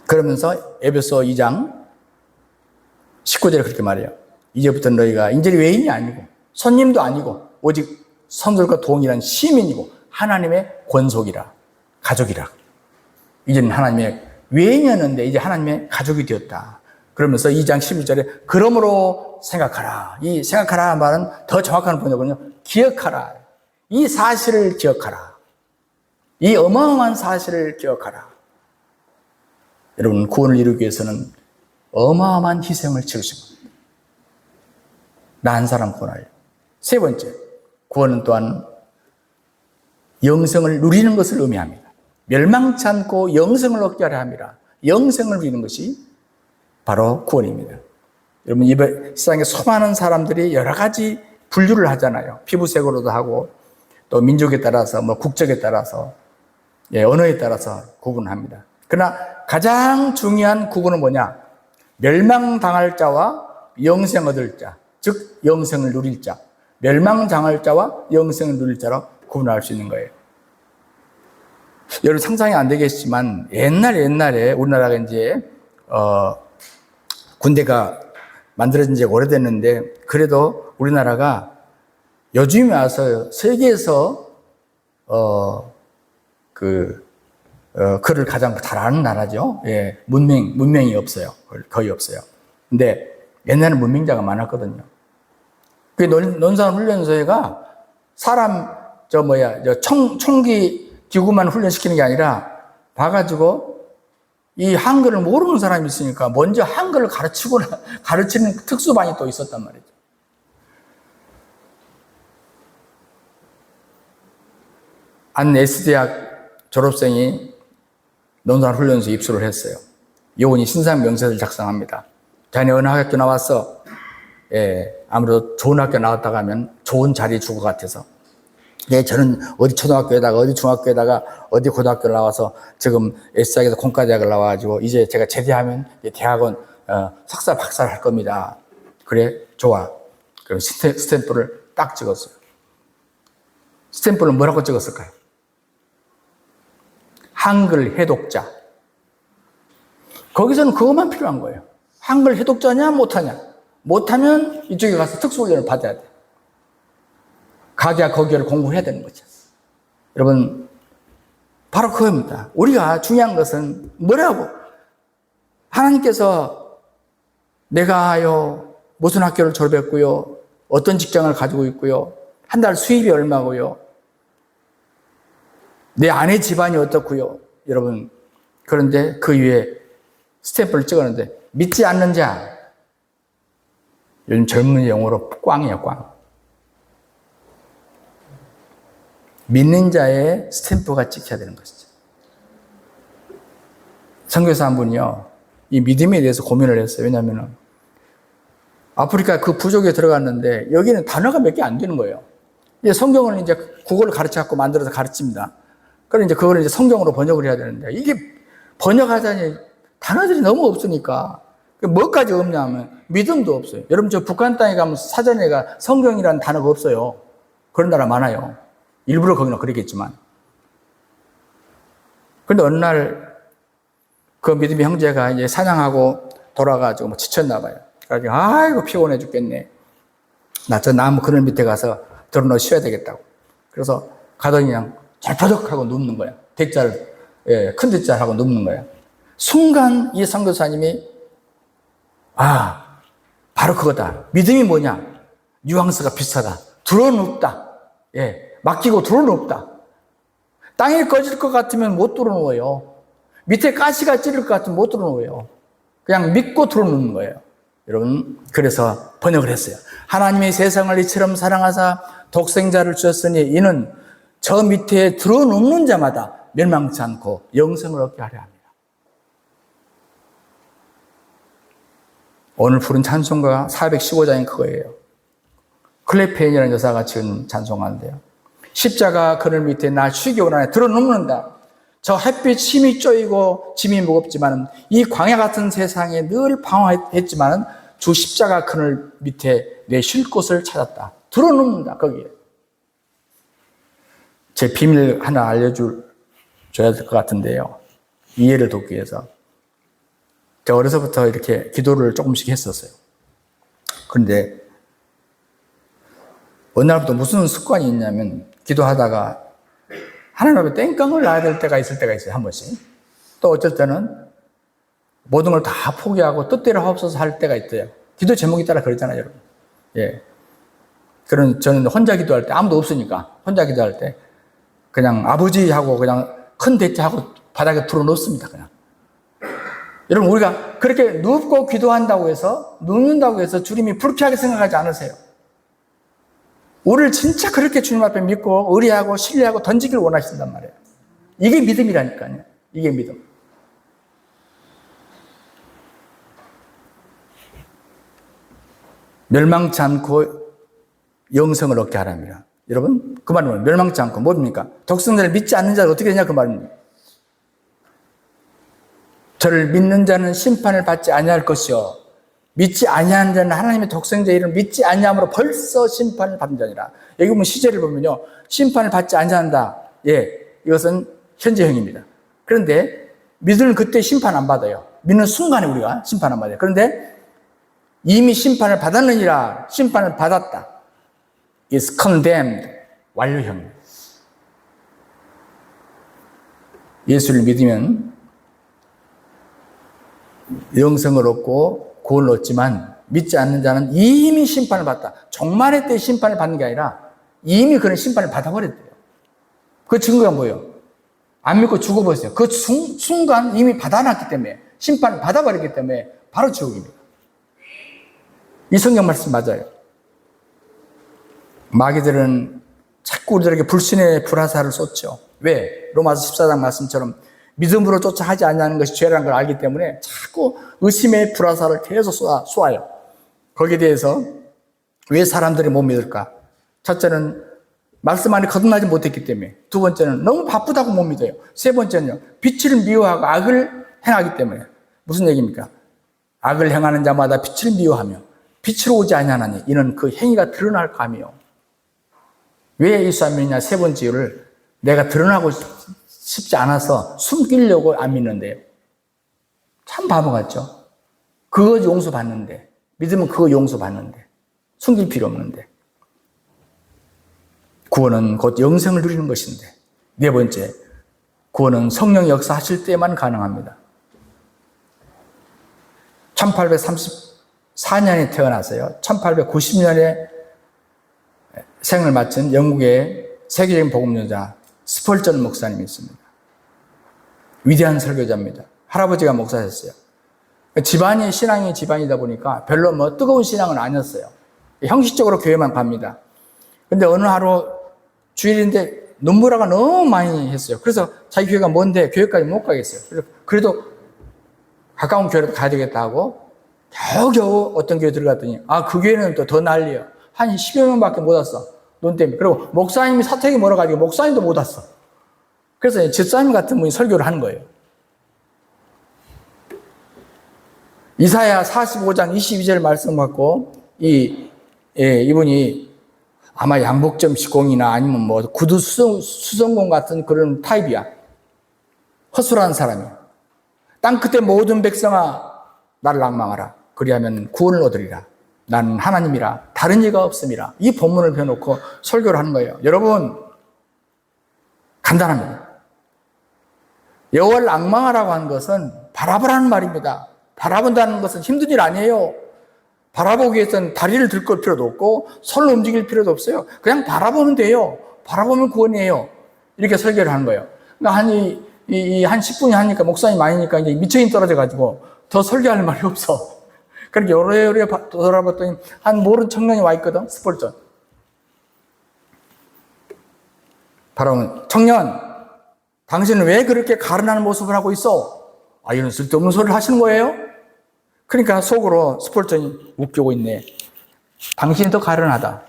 그러면서 에베소 2장 19절에 그렇게 말해요. 이제부터 너희가 인절이 외인이 아니고 손님도 아니고 오직 성결과 동일한 시민이고 하나님의 권속이라 가족이라. 이제는 하나님의 외인이었는데 이제 하나님의 가족이 되었다. 그러면서 2장 11절에 그러므로 생각하라. 이 생각하라 말은 더 정확한 번역은요. 기억하라. 이 사실을 기억하라. 이 어마어마한 사실을 기억하라. 여러분 구원을 이루기 위해서는 어마어마한 희생을 치르신 겁니다. 나 한 사람 구원하려. 세 번째, 구원은 또한 영생을 누리는 것을 의미합니다. 멸망치 않고 영생을 얻게 하려 함이라. 영생을 누리는 것이 바로 구원입니다. 여러분 이 세상에 수많은 사람들이 여러 가지 분류를 하잖아요. 피부색으로도 하고 또 민족에 따라서 국적에 따라서 언어에 따라서 구분합니다. 그러나 가장 중요한 구분은 뭐냐? 멸망당할 자와 영생 얻을 자, 즉 영생을 누릴 자, 멸망당할 자와 영생을 누릴 자로 구분할 수 있는 거예요. 여러분 상상이 안 되겠지만 옛날에 우리나라가 이제 군대가 만들어진 지가 오래됐는데 그래도 우리나라가 요즘에 와서 세계에서 글을 가장 잘하는 나라죠. 예, 문명이 없어요. 거의 없어요. 근데 옛날에는 문명자가 많았거든요. 그 논산훈련소가 사람 총기 기구만 훈련시키는 게 아니라 봐가지고 이 한글을 모르는 사람이 있으니까 먼저 한글을 가르치는 특수반이 또 있었단 말이죠. 한 S대학 졸업생이 논산훈련소에 입소를 했어요. 요원이 신상명세서를 작성합니다. 자네 어느 학교 나왔어? 아무래도 좋은 학교 나왔다가 하면 좋은 자리 줄 것 같아서. 저는 어디 초등학교에다가 어디 중학교에다가 어디 고등학교를 나와서 지금 S대학에서 공과대학을 나와가지고 이제 제가 제대하면 대학원 석사 박사를 할 겁니다. 그래? 좋아. 그럼 스탬프를 딱 찍었어요. 스탬프는 뭐라고 찍었을까요? 한글 해독자. 거기서는 그것만 필요한 거예요. 한글 해독자냐 못하냐. 못하면 이쪽에 가서 특수훈련을 받아야 돼. 가기야 거기를 공부해야 되는 거죠. 여러분 바로 그겁니다. 우리가 중요한 것은 뭐라고? 하나님께서 내가요 무슨 학교를 졸업했고요, 어떤 직장을 가지고 있고요, 한 달 수입이 얼마고요, 내 아내 집안이 어떻고요. 여러분 그런데 그 위에 스탬프를 찍었는데 믿지 않는 자, 요즘 젊은 용어로 꽝이에요. 꽝. 믿는 자의 스탬프가 찍혀야 되는 것이죠. 선교사 한 분이요, 이 믿음에 대해서 고민을 했어요. 왜냐하면 아프리카 그 부족에 들어갔는데 여기는 단어가 몇 개 안 되는 거예요. 이제 성경을 이제 국어를 가르쳐갖고 만들어서 가르칩니다. 그럼 이제 그걸 이제 성경으로 번역을 해야 되는데 이게 번역하자니 단어들이 너무 없으니까 뭐까지 없냐 하면 믿음도 없어요. 여러분 저 북한 땅에 가면 사전에가 성경이라는 단어가 없어요. 그런 나라 많아요. 일부러 거기는 그러겠지만. 그런데 어느 날 그 믿음의 형제가 이제 사냥하고 돌아가지고 지쳤나 봐요. 그래가지고 아이고 피곤해 죽겠네. 나 저 나무 그늘 밑에 가서 들어놓아 쉬어야 되겠다고. 그래서 가더니 그냥 절퍼덕하고 눕는 거야. 대자를, 큰 대자를 하고 눕는 거야. 순간 이 선교사님이 바로 그거다. 믿음이 뭐냐? 뉘앙스가 비슷하다. 들어눕다. 맡기고 들어눕다. 땅에 꺼질 것 같으면 못 들어누워요. 밑에 가시가 찌를 것 같으면 못 들어누워요. 그냥 믿고 들어눕는 거예요. 여러분, 그래서 번역을 했어요. 하나님이 세상을 이처럼 사랑하사 독생자를 주셨으니 이는 저 밑에 들어눕는 자마다 멸망치 않고 영생을 얻게 하려 합니다. 오늘 부른 찬송가가 415장이 그거예요. 클레페인이라는 여사가 지은 찬송가인데요. 십자가 그늘 밑에 나 쉬기 원하네 들어눕는다. 저 햇빛 힘이 쪼이고 짐이 무겁지만 이 광야 같은 세상에 늘 방황했지만 주 십자가 그늘 밑에 내 쉴 곳을 찾았다. 들어눕는다 거기에. 제 비밀 하나 알려줘야 될 것 같은데요. 이해를 돕기 위해서. 제가 어려서부터 이렇게 기도를 조금씩 했었어요. 그런데 어느 날부터 무슨 습관이 있냐면 기도하다가 하나님 앞에 땡깡을 놔야 될 때가 있을 때가 있어요. 한 번씩. 또 어쩔 때는 모든 걸 다 포기하고 뜻대로 하옵소서 할 때가 있대요. 기도 제목에 따라 그러잖아요, 여러분. 예. 저는 혼자 기도할 때 아무도 없으니까 혼자 기도할 때 그냥 아버지 하고 그냥 큰 대자하고 바닥에 불어 넣습니다, 그냥. 여러분, 우리가 그렇게 눕고 기도한다고 해서, 눕는다고 해서 주님이 불쾌하게 생각하지 않으세요. 우리를 진짜 그렇게 주님 앞에 믿고 의리하고 신뢰하고 던지기를 원하신단 말이에요. 이게 믿음이라니까요. 이게 믿음. 멸망치 않고 영생을 얻게 하랍니다. 여러분, 그 말은 멸망치 않고 뭡니까? 독생자를 믿지 않는 자는 어떻게 되냐 그 말입니다. 저를 믿는 자는 심판을 받지 아니할 것이요 믿지 아니하는 자는 하나님의 독생자 이름을 믿지 아니함으로 벌써 심판을 받는 자니라. 여기 보면 시제를 보면요, 심판을 받지 아니한다. 예, 이것은 현재형입니다. 그런데 믿으면 그때 심판 안 받아요. 믿는 순간에 우리가 심판 안 받아요. 그런데 이미 심판을 받았느니라. 심판을 받았다. is condemned. 완료형입니다. 예수를 믿으면 영생을 얻고 구원을 얻지만 믿지 않는 자는 이미 심판을 받다. 종말의 때 심판을 받는 게 아니라 이미 그런 심판을 받아버렸대요. 그 증거가 뭐예요? 안 믿고 죽어버렸어요. 그 순간 이미 받아놨기 때문에, 심판을 받아버렸기 때문에 바로 지옥입니다. 이 성경 말씀 맞아요. 마귀들은 자꾸 우리들에게 불신의 불화살을 쏟죠. 왜? 로마서 14장 말씀처럼 믿음으로 쫓아 하지 않냐는 것이 죄라는 걸 알기 때문에 자꾸 의심의 불화살을 계속 쏘아요. 거기에 대해서 왜 사람들이 못 믿을까? 첫째는 말씀 안에 거듭나지 못했기 때문에, 두 번째는 너무 바쁘다고 못 믿어요. 세 번째는요, 빛을 미워하고 악을 행하기 때문에. 무슨 얘기입니까? 악을 행하는 자마다 빛을 미워하며 빛으로 오지 아니하나니 이는 그 행위가 드러날 감이요. 왜 예수 안 믿느냐? 세 번째 이유를 내가 드러나고 싶지 않아서 숨기려고 안 믿는데요. 참 바보 같죠? 그거 용서받는데, 믿으면 그거 용서받는데, 숨길 필요 없는데. 구원은 곧 영생을 누리는 것인데, 네 번째, 구원은 성령 역사하실 때만 가능합니다. 1834년에 태어나서요, 1890년에 생을 마친 영국의 세계적인 복음여자 스펄전 목사님이 있습니다. 위대한 설교자입니다. 할아버지가 목사였어요. 집안이 신앙이 집안이다 보니까 별로 뜨거운 신앙은 아니었어요. 형식적으로 교회만 갑니다. 근데 어느 하루 주일인데 눈보라가 너무 많이 했어요. 그래서 자기 교회가 먼데 교회까지 못 가겠어요. 그래도 가까운 교회로 가야 되겠다 하고 겨우겨우 어떤 교회 들어갔더니 그 교회는 또 더 난리야. 한 10여 명밖에 못 왔어. 눈 때문에. 그리고 목사님이 사택이 멀어가지고 목사님도 못 왔어. 그래서 집사님 같은 분이 설교를 하는 거예요. 이사야 45장 22절 말씀 갖고 이분이 아마 양복점 시공이나 아니면 구두 수성공 같은 그런 타입이야. 허술한 사람이야. 땅 끝에 모든 백성아 나를 앙망하라. 그리하면 구원을 얻으리라. 나는 하나님이라 다른 이가 없음이라. 이 본문을 펴놓고 설교를 하는 거예요. 여러분, 간단합니다. 여호와를 앙망하라고 하는 것은 바라보라는 말입니다. 바라본다는 것은 힘든 일 아니에요. 바라보기 위해서는 다리를 들걸 필요도 없고 손을 움직일 필요도 없어요. 그냥 바라보면 돼요. 바라보면 구원이에요. 이렇게 설교를 하는 거예요. 그러니까 한 10분이 하니까 목사님 많으니까 이제 미쳐인 떨어져가지고 더 설교할 말이 없어. 그렇게 여러 돌아봤더니 한 모르는 청년이 와 있거든, 스펄전. 바로, 청년, 당신은 왜 그렇게 가련하는 모습을 하고 있어? 이런 쓸데없는 소리를 하시는 거예요? 그러니까 속으로 스펄전이 웃기고 있네. 당신이 더 가련하다.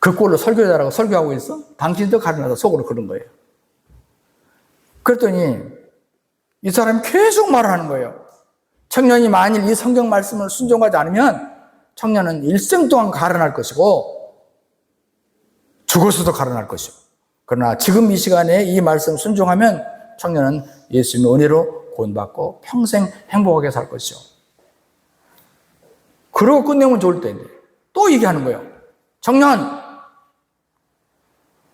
그 꼴로 설교자라고 설교하고 있어? 당신이 더 가련하다. 속으로 그런 거예요. 그랬더니 이 사람이 계속 말을 하는 거예요. 청년이 만일 이 성경 말씀을 순종하지 않으면 청년은 일생 동안 가련할 것이고 죽어서도 가련할 것이고, 그러나 지금 이 시간에 이 말씀 순종하면 청년은 예수님의 은혜로 구원받고 평생 행복하게 살 것이요. 그러고 끝내면 좋을 텐데 또 얘기하는 거예요. 청년,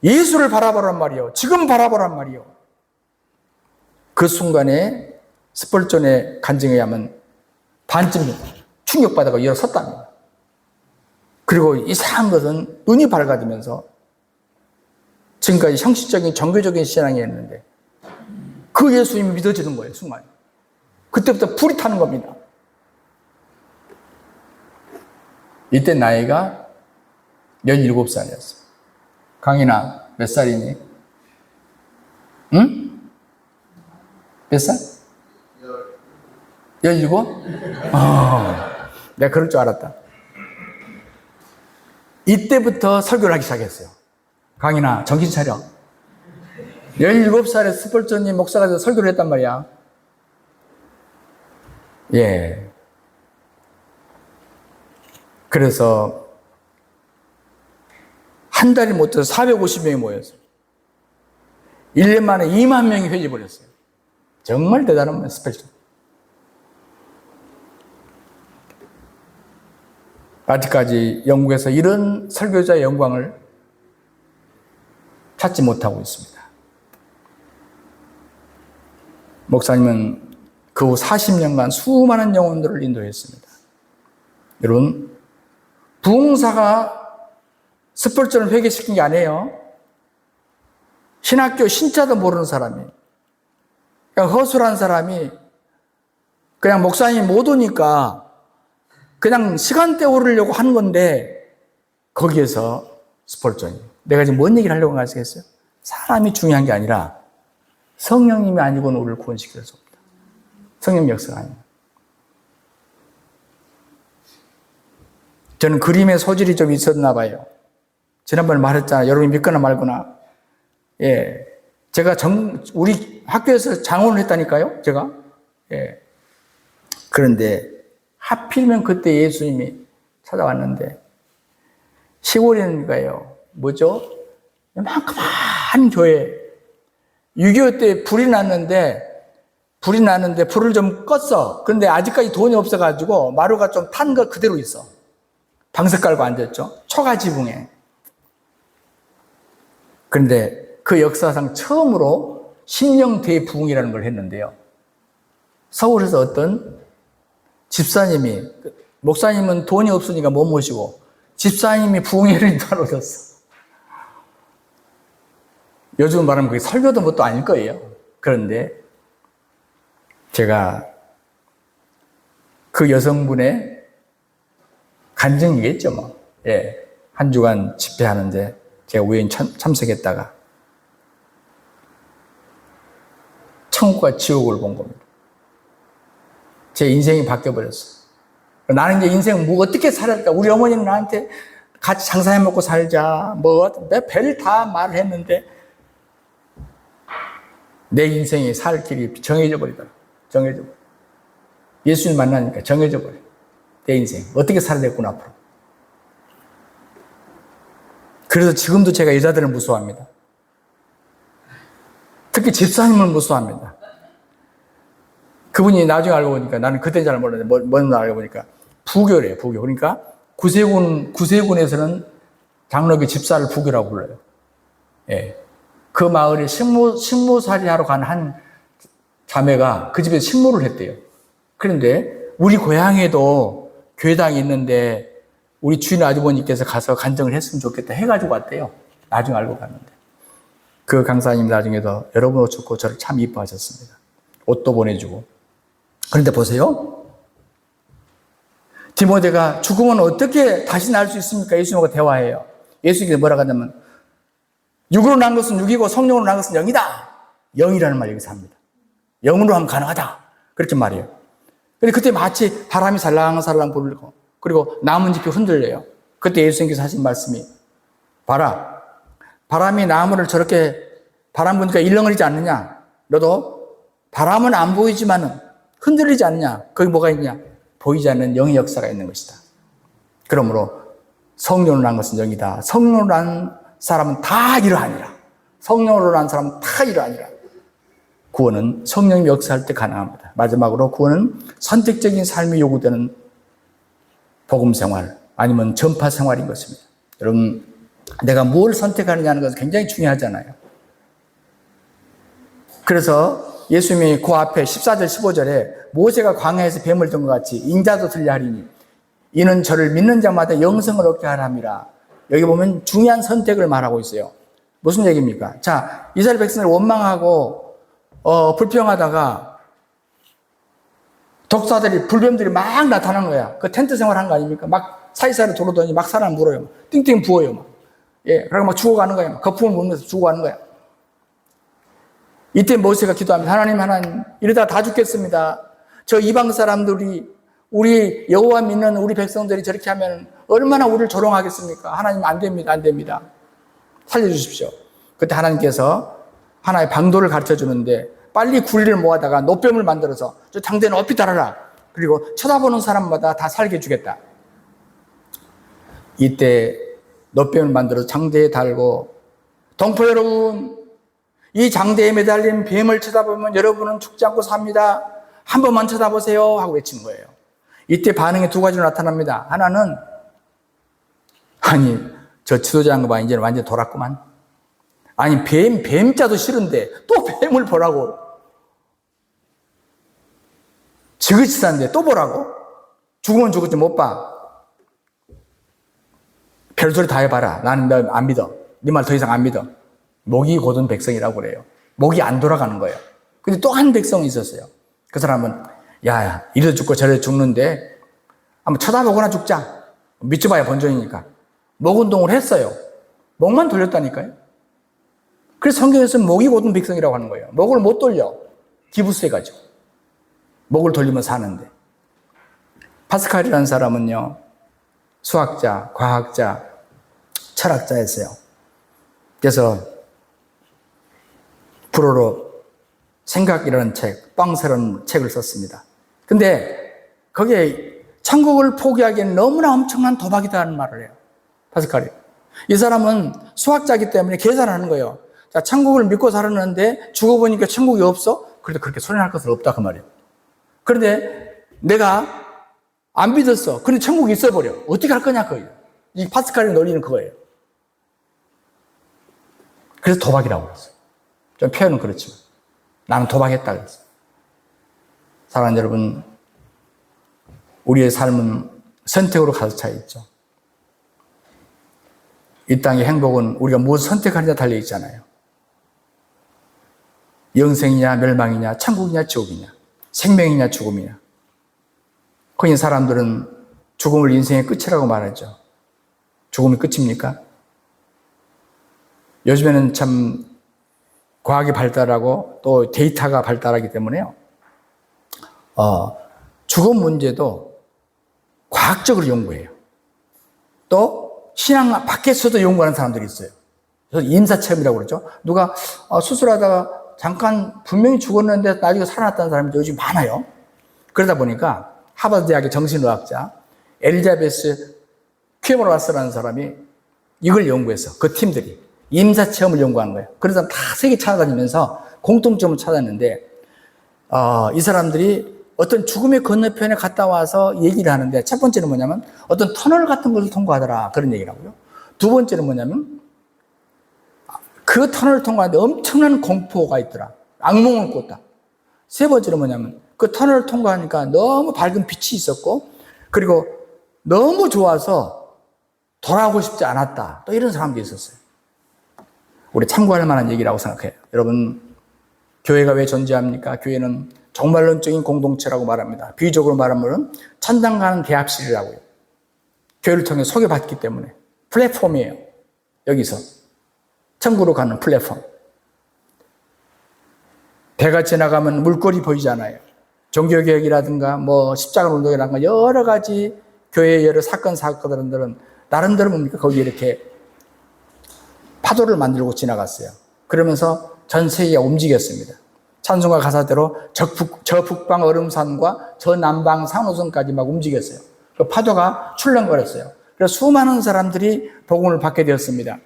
예수를 바라보란 말이요. 지금 바라보란 말이요. 그 순간에 스펄전의 간증에 의하면 반쯤 충격받아가 일어섰답니다. 그리고 이상한 것은 눈이 밝아지면서 지금까지 형식적인 종교적인 신앙이었는데 그 예수님이 믿어지는 거예요, 순간. 그때부터 불이 타는 겁니다. 이때 나이가 17살이었어요. 강인아, 몇 살이니? 응? 몇 살? 17? 내가 그럴 줄 알았다. 이때부터 설교를 하기 시작했어요. 강인아, 정신 차려. 17살에 스펄전이 목사가 돼서 설교를 했단 말이야. 예. 그래서 한 달이 못 돼서 450명이 모였어요. 1년 만에 2만 명이 회집을 했어요. 정말 대단한 스펠전. 아직까지 영국에서 이런 설교자의 영광을 찾지 못하고 있습니다. 목사님은 그 후 40년간 수많은 영혼들을 인도했습니다. 여러분, 부흥사가 스펄전을 회개시킨 게 아니에요. 신학교 신자도 모르는 사람이, 그냥 허술한 사람이 그냥 목사님이 못 오니까 그냥 시간 때우려고 한 건데 거기에서 스펄전이, 내가 지금 뭔 얘기를 하려고 하시겠어요? 사람이 중요한 게 아니라 성령님이 아니고는 우리를 구원시킬 수 없다. 성령 역사가 아닙니다. 저는 그림의 소질이 좀 있었나 봐요. 지난번에 말했잖아요. 여러분이 믿거나 말거나. 예. 제가 우리 학교에서 장원을 했다니까요. 제가. 예. 그런데 하필이면 그때 예수님이 찾아왔는데 시골인가요? 뭐죠? 요만큼한 교회. 6.25 때 불이 났는데 불을 좀 껐어. 그런데 아직까지 돈이 없어가지고 마루가 좀 탄 거 그대로 있어. 방석 깔고 앉았죠. 초가 지붕에. 그런데 그 역사상 처음으로 심령 대부흥이라는 걸 했는데요. 서울에서 어떤 집사님이, 목사님은 돈이 없으니까 못 모시고 집사님이 부흥회를 따라오셨어. 요즘 말하면 그게 설교도 뭣도 아닐 거예요. 그런데 제가 그 여성분의 간증이겠죠, 뭐. 예. 한 주간 집회하는데 제가 우연히 참석했다가 천국과 지옥을 본 겁니다. 제 인생이 바뀌어버렸어요. 나는 이제 인생 뭐 어떻게 살아야 될까? 우리 어머니는 나한테 같이 장사해 먹고 살자, 내 별 다 말을 했는데 내 인생이 살 길이 정해져 버리더라. 정해져 버려. 예수님 만나니까 정해져 버려. 내 인생 어떻게 살아야 되겠구나 앞으로. 그래서 지금도 제가 여자들을 무서워합니다. 특히 집사님을 무서워합니다. 그분이 나중에 알고 보니까, 나는 그때 잘 몰랐는데 뭔 알고 보니까 부교래요. 부교. 그러니까 구세군에서는 장로교 집사를 부교라고 불러요. 예. 그 마을에 식모살이 하러 간 한 자매가 그 집에서 식모를 했대요. 그런데 우리 고향에도 교회당이 있는데 우리 주인 아주버님께서 가서 간증을 했으면 좋겠다 해가지고 왔대요. 나중에 알고 갔는데. 그 강사님 나중에도 여러 번 오셨고 저를 참 이뻐하셨습니다. 옷도 보내주고. 그런데 보세요. 디모데가 죽으면 어떻게 다시 날 수 있습니까? 예수님과 대화해요. 예수님께서 뭐라고 하냐면 육으로 난 것은 육이고 성령으로 난 것은 영이다. 영이라는 말 여기서 합니다. 영으로 하면 가능하다. 그렇게 말해요. 근데 그때 마치 바람이 살랑살랑 불고 그리고 나뭇잎이 흔들려요. 그때 예수님께서 하신 말씀이 봐라. 바람이 나무를 저렇게 바람 부니까 일렁거리지 않느냐. 너도 바람은 안 보이지만은 흔들리지 않느냐. 거기 뭐가 있냐. 보이지 않는 영의 역사가 있는 것이다. 그러므로 성령으로 난 것은 영이다. 성령으로 난 사람은 다 이러하니라. 성령으로 난 사람은 다 이러하니라. 구원은 성령이 역사할 때 가능합니다. 마지막으로 구원은 선택적인 삶이 요구되는 복음 생활 아니면 전파 생활인 것입니다. 여러분, 내가 뭘 선택하느냐는 것은 굉장히 중요하잖아요. 그래서 예수님이 그 앞에 14절 15절에 모세가 광야에서 뱀을 든 것 같이 인자도 들려 하리니 이는 저를 믿는 자마다 영생을 얻게 하랍니다. 여기 보면 중요한 선택을 말하고 있어요. 무슨 얘기입니까? 자, 이스라엘 백성을 원망하고 불평하다가 독사들이 불뱀들이 막 나타난 거야. 그 텐트 생활한 거 아닙니까? 막 사이사이로 돌아다니 막 사람 물어요. 띵띵 부어요. 막. 예, 그러고 막 죽어가는 거야. 거품을 물면서 죽어가는 거야. 이때 모세가 기도합니다. 하나님, 이러다 다 죽겠습니다. 저 이방 사람들이 우리 여호와 믿는 우리 백성들이 저렇게 하면 얼마나 우리를 조롱하겠습니까? 하나님 안 됩니다. 살려주십시오. 그때 하나님께서 하나의 방도를 가르쳐 주는데 빨리 굴리를 모아다가 노뱀을 만들어서 저 장대에 높이 달아라. 그리고 쳐다보는 사람마다 다 살게 주겠다. 이때 노뱀을 만들어서 장대에 달고 동포 여러분, 이 장대에 매달린 뱀을 쳐다보면 여러분은 죽지 않고 삽니다. 한 번만 쳐다보세요 하고 외친 거예요. 이때 반응이 두 가지로 나타납니다. 하나는 아니 저 지도자인 봐 이제는 완전히 돌았구만. 아니 뱀자도 싫은데 또 뱀을 보라고. 지긋지긋한데 또 보라고? 죽으면 죽었지 못 봐. 별소리 다 해봐라. 나는 너 안 믿어. 네 말 더 이상 안 믿어. 목이 곧은 백성이라고 그래요. 목이 안 돌아가는 거예요. 근데 또 한 백성이 있었어요. 그 사람은 야 이래 죽고 저래 죽는데 한번 쳐다보거나 죽자. 믿어봐야 본전이니까. 목 운동을 했어요. 목만 돌렸다니까요. 그래서 성경에서는 목이 곧은 백성이라고 하는 거예요. 목을 못 돌려. 기부스해가지고. 목을 돌리면 사는데. 파스칼이라는 사람은요. 수학자, 과학자, 철학자였어요. 그래서 불어로 생각이라는 책, 뻥새라는 책을 썼습니다. 근데 거기에 천국을 포기하기엔 너무나 엄청난 도박이다라는 말을 해요. 파스칼이. 이 사람은 수학자이기 때문에 계산하는 거예요. 자, 천국을 믿고 살았는데 죽어보니까 천국이 없어? 그래도 그렇게 소리날 것은 없다 그 말이에요. 그런데 내가 안 믿었어. 근데 천국이 있어버려. 어떻게 할 거냐 그거예요. 이 파스칼의 논리는 그거예요. 그래서 도박이라고 그랬어요. 좀 표현은 그렇지만 나는 도박했다 그랬어요. 사랑하는 여러분, 우리의 삶은 선택으로 가득 차 있죠. 이 땅의 행복은 우리가 무엇을 선택하느냐 달려 있잖아요. 영생이냐 멸망이냐 천국이냐 지옥이냐 생명이냐 죽음이냐. 거기 사람들은 죽음을 인생의 끝이라고 말하죠. 죽음이 끝입니까? 요즘에는 참 과학이 발달하고 또 데이터가 발달하기 때문에요. 죽음 문제도 과학적으로 연구해요. 또 신앙 밖에서도 연구하는 사람들이 있어요. 그래서 임사체험이라고 그러죠. 누가 수술하다가 잠깐 분명히 죽었는데 나중에 살아났다는 사람이 요즘 많아요. 그러다 보니까 하버드 대학의 정신의학자 엘리자베스 퀴머라스라는 사람이 이걸 연구해서 그 팀들이 임사체험을 연구한 거예요. 그래서 다 세계 찾아다니면서 공통점을 찾았는데 이 사람들이 어떤 죽음의 건너편에 갔다 와서 얘기를 하는데 첫 번째는 뭐냐면 어떤 터널 같은 것을 통과하더라 그런 얘기를 하고요. 두 번째는 뭐냐면 그 터널을 통과하는데 엄청난 공포가 있더라. 악몽을 꿨다. 세 번째는 뭐냐면 그 터널을 통과하니까 너무 밝은 빛이 있었고 그리고 너무 좋아서 돌아오고 싶지 않았다. 또 이런 사람도 있었어요. 우리 참고할 만한 얘기라고 생각해요. 여러분, 교회가 왜 존재합니까? 교회는 종말론적인 공동체라고 말합니다. 비유적으로 말하면 천당 가는 대합실이라고요. 교회를 통해 소개받기 때문에 플랫폼이에요. 여기서 천국으로 가는 플랫폼. 배가 지나가면 물꼬리 보이잖아요. 종교개혁이라든가 십자가 운동이라든가 여러 가지 교회의 여러 사건들은 나름대로 뭡니까? 거기 이렇게 파도를 만들고 지나갔어요. 그러면서 전 세계가 움직였습니다. 찬송가 가사대로 저 북방 얼음산과 저 남방 상호선까지 막 움직였어요. 그 파도가 출렁거렸어요. 그래서 수많은 사람들이 복음을 받게 되었습니다.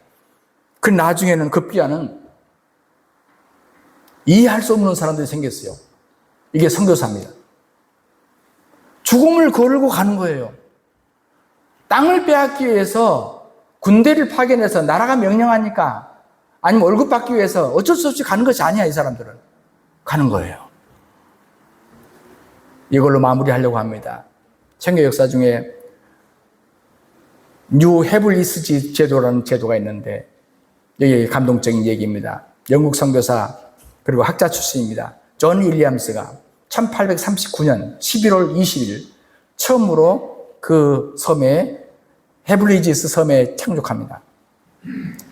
그 나중에는 급기야는 이해할 수 없는 사람들이 생겼어요. 이게 선교사입니다. 죽음을 거르고 가는 거예요. 땅을 빼앗기 위해서 군대를 파견해서 나라가 명령하니까 아니면 월급 받기 위해서 어쩔 수 없이 가는 것이 아니야. 이 사람들은 가는 거예요. 이걸로 마무리하려고 합니다. 선교 역사 중에 뉴 헤블리스 제도라는 제도가 있는데 여기 감동적인 얘기입니다. 영국 선교사 그리고 학자 출신입니다. 존 윌리엄스가 1839년 11월 20일 처음으로 그 섬에 헤블리지스 섬에 착륙합니다.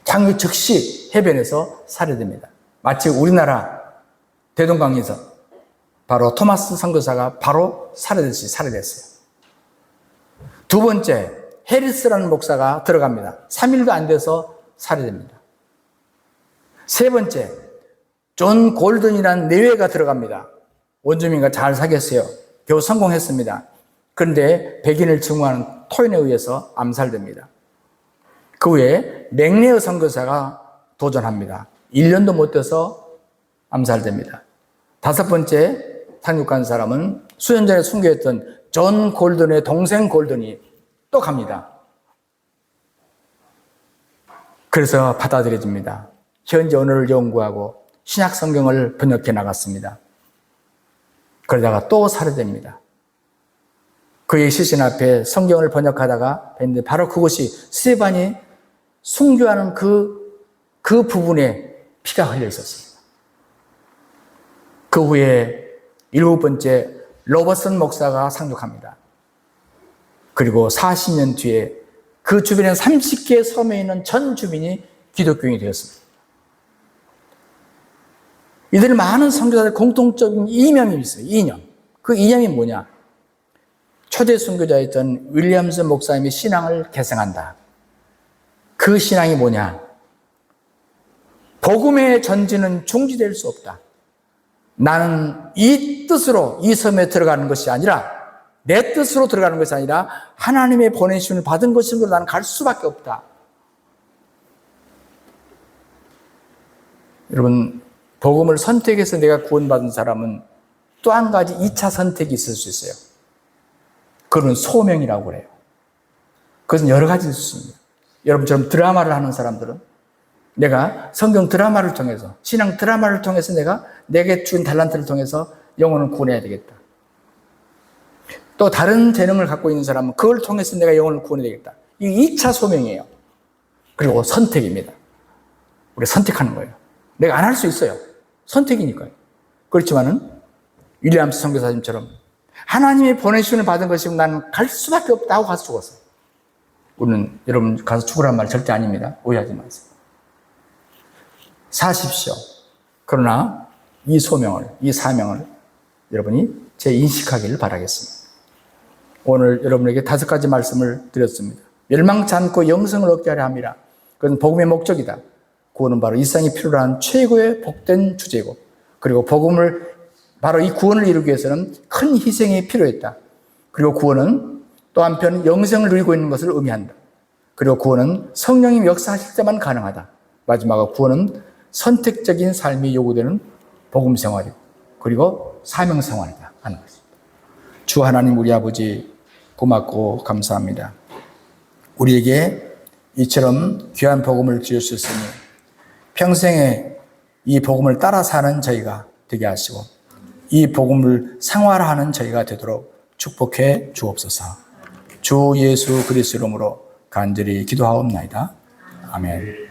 착륙 즉시 해변에서 살해됩니다. 마치 우리나라 대동강에서 바로 토마스 선교사가 바로 살해됐어요. 두 번째, 해리스라는 목사가 들어갑니다. 3일도 안 돼서 살해됩니다. 세 번째, 존 골든이라는 내외가 들어갑니다. 원주민과 잘 사귀었어요. 겨우 성공했습니다. 그런데 백인을 증오하는 토인에 의해서 암살됩니다. 그 후에 맥레어 선교사가 도전합니다. 1년도 못 돼서 암살됩니다. 다섯 번째 상륙한 사람은 수년 전에 순교했던 존 골든의 동생 골든이 또 갑니다. 그래서 받아들여집니다. 현지 언어를 연구하고 신약 성경을 번역해 나갔습니다. 그러다가 또 살해됩니다. 그의 시신 앞에 성경을 번역하다가 뵀는데 바로 그곳이 스테반이 순교하는 그 부분에 피가 흘려 있었습니다. 그 후에 일곱 번째 로버슨 목사가 상륙합니다. 그리고 40년 뒤에 그 주변에 30개의 섬에 있는 전 주민이 기독교인이 되었습니다. 이들 많은 선교사들 공통적인 이념이 있어요. 이념. 그 이념이 뭐냐? 초대 선교자였던 윌리엄스 목사님의 신앙을 계승한다. 그 신앙이 뭐냐? 복음의 전진은 중지될 수 없다. 나는 이 뜻으로 이 섬에 들어가는 것이 아니라 내 뜻으로 들어가는 것이 아니라 하나님의 보내심을 받은 것으로 나는 갈 수밖에 없다. 여러분, 복음을 선택해서 내가 구원받은 사람은 또 한 가지 2차 선택이 있을 수 있어요. 그건 소명이라고 그래요. 그것은 여러 가지 있습니다. 여러분처럼 드라마를 하는 사람들은 내가 성경 드라마를 통해서, 신앙 드라마를 통해서 내게 준 달란트를 통해서 영혼을 구원해야 되겠다. 또 다른 재능을 갖고 있는 사람은 그걸 통해서 내가 영혼을 구원해야 되겠다. 이 2차 소명이에요. 그리고 선택입니다. 우리가 선택하는 거예요. 내가 안 할 수 있어요. 선택이니까요. 그렇지만은 윌리엄스 선교사님처럼 하나님의 보내심을 받은 것이면 나는 갈 수밖에 없다 하고 가서 죽었어요. 우리는 여러분 가서 죽으란 말 절대 아닙니다. 오해하지 마세요. 사십시오. 그러나 이 소명을, 이 사명을 여러분이 재인식하기를 바라겠습니다. 오늘 여러분에게 5가지 말씀을 드렸습니다. 멸망치 않고 영생을 얻게 하려 함이라. 그건 복음의 목적이다. 구원은 바로 일상이 필요로 한 최고의 복된 주제고, 그리고 복음을 바로 이 구원을 이루기 위해서는 큰 희생이 필요했다. 그리고 구원은 또 한편 영생을 누리고 있는 것을 의미한다. 그리고 구원은 성령님 역사하실 때만 가능하다. 마지막으로 구원은 선택적인 삶이 요구되는 복음 생활이고, 그리고 사명 생활이다 하는 것입니다. 주 하나님 우리 아버지 고맙고 감사합니다. 우리에게 이처럼 귀한 복음을 주셨으니 평생에 이 복음을 따라 사는 저희가 되게 하시고 이 복음을 생활하는 저희가 되도록 축복해 주옵소서. 주 예수 그리스도 이름으로 간절히 기도하옵나이다. 아멘.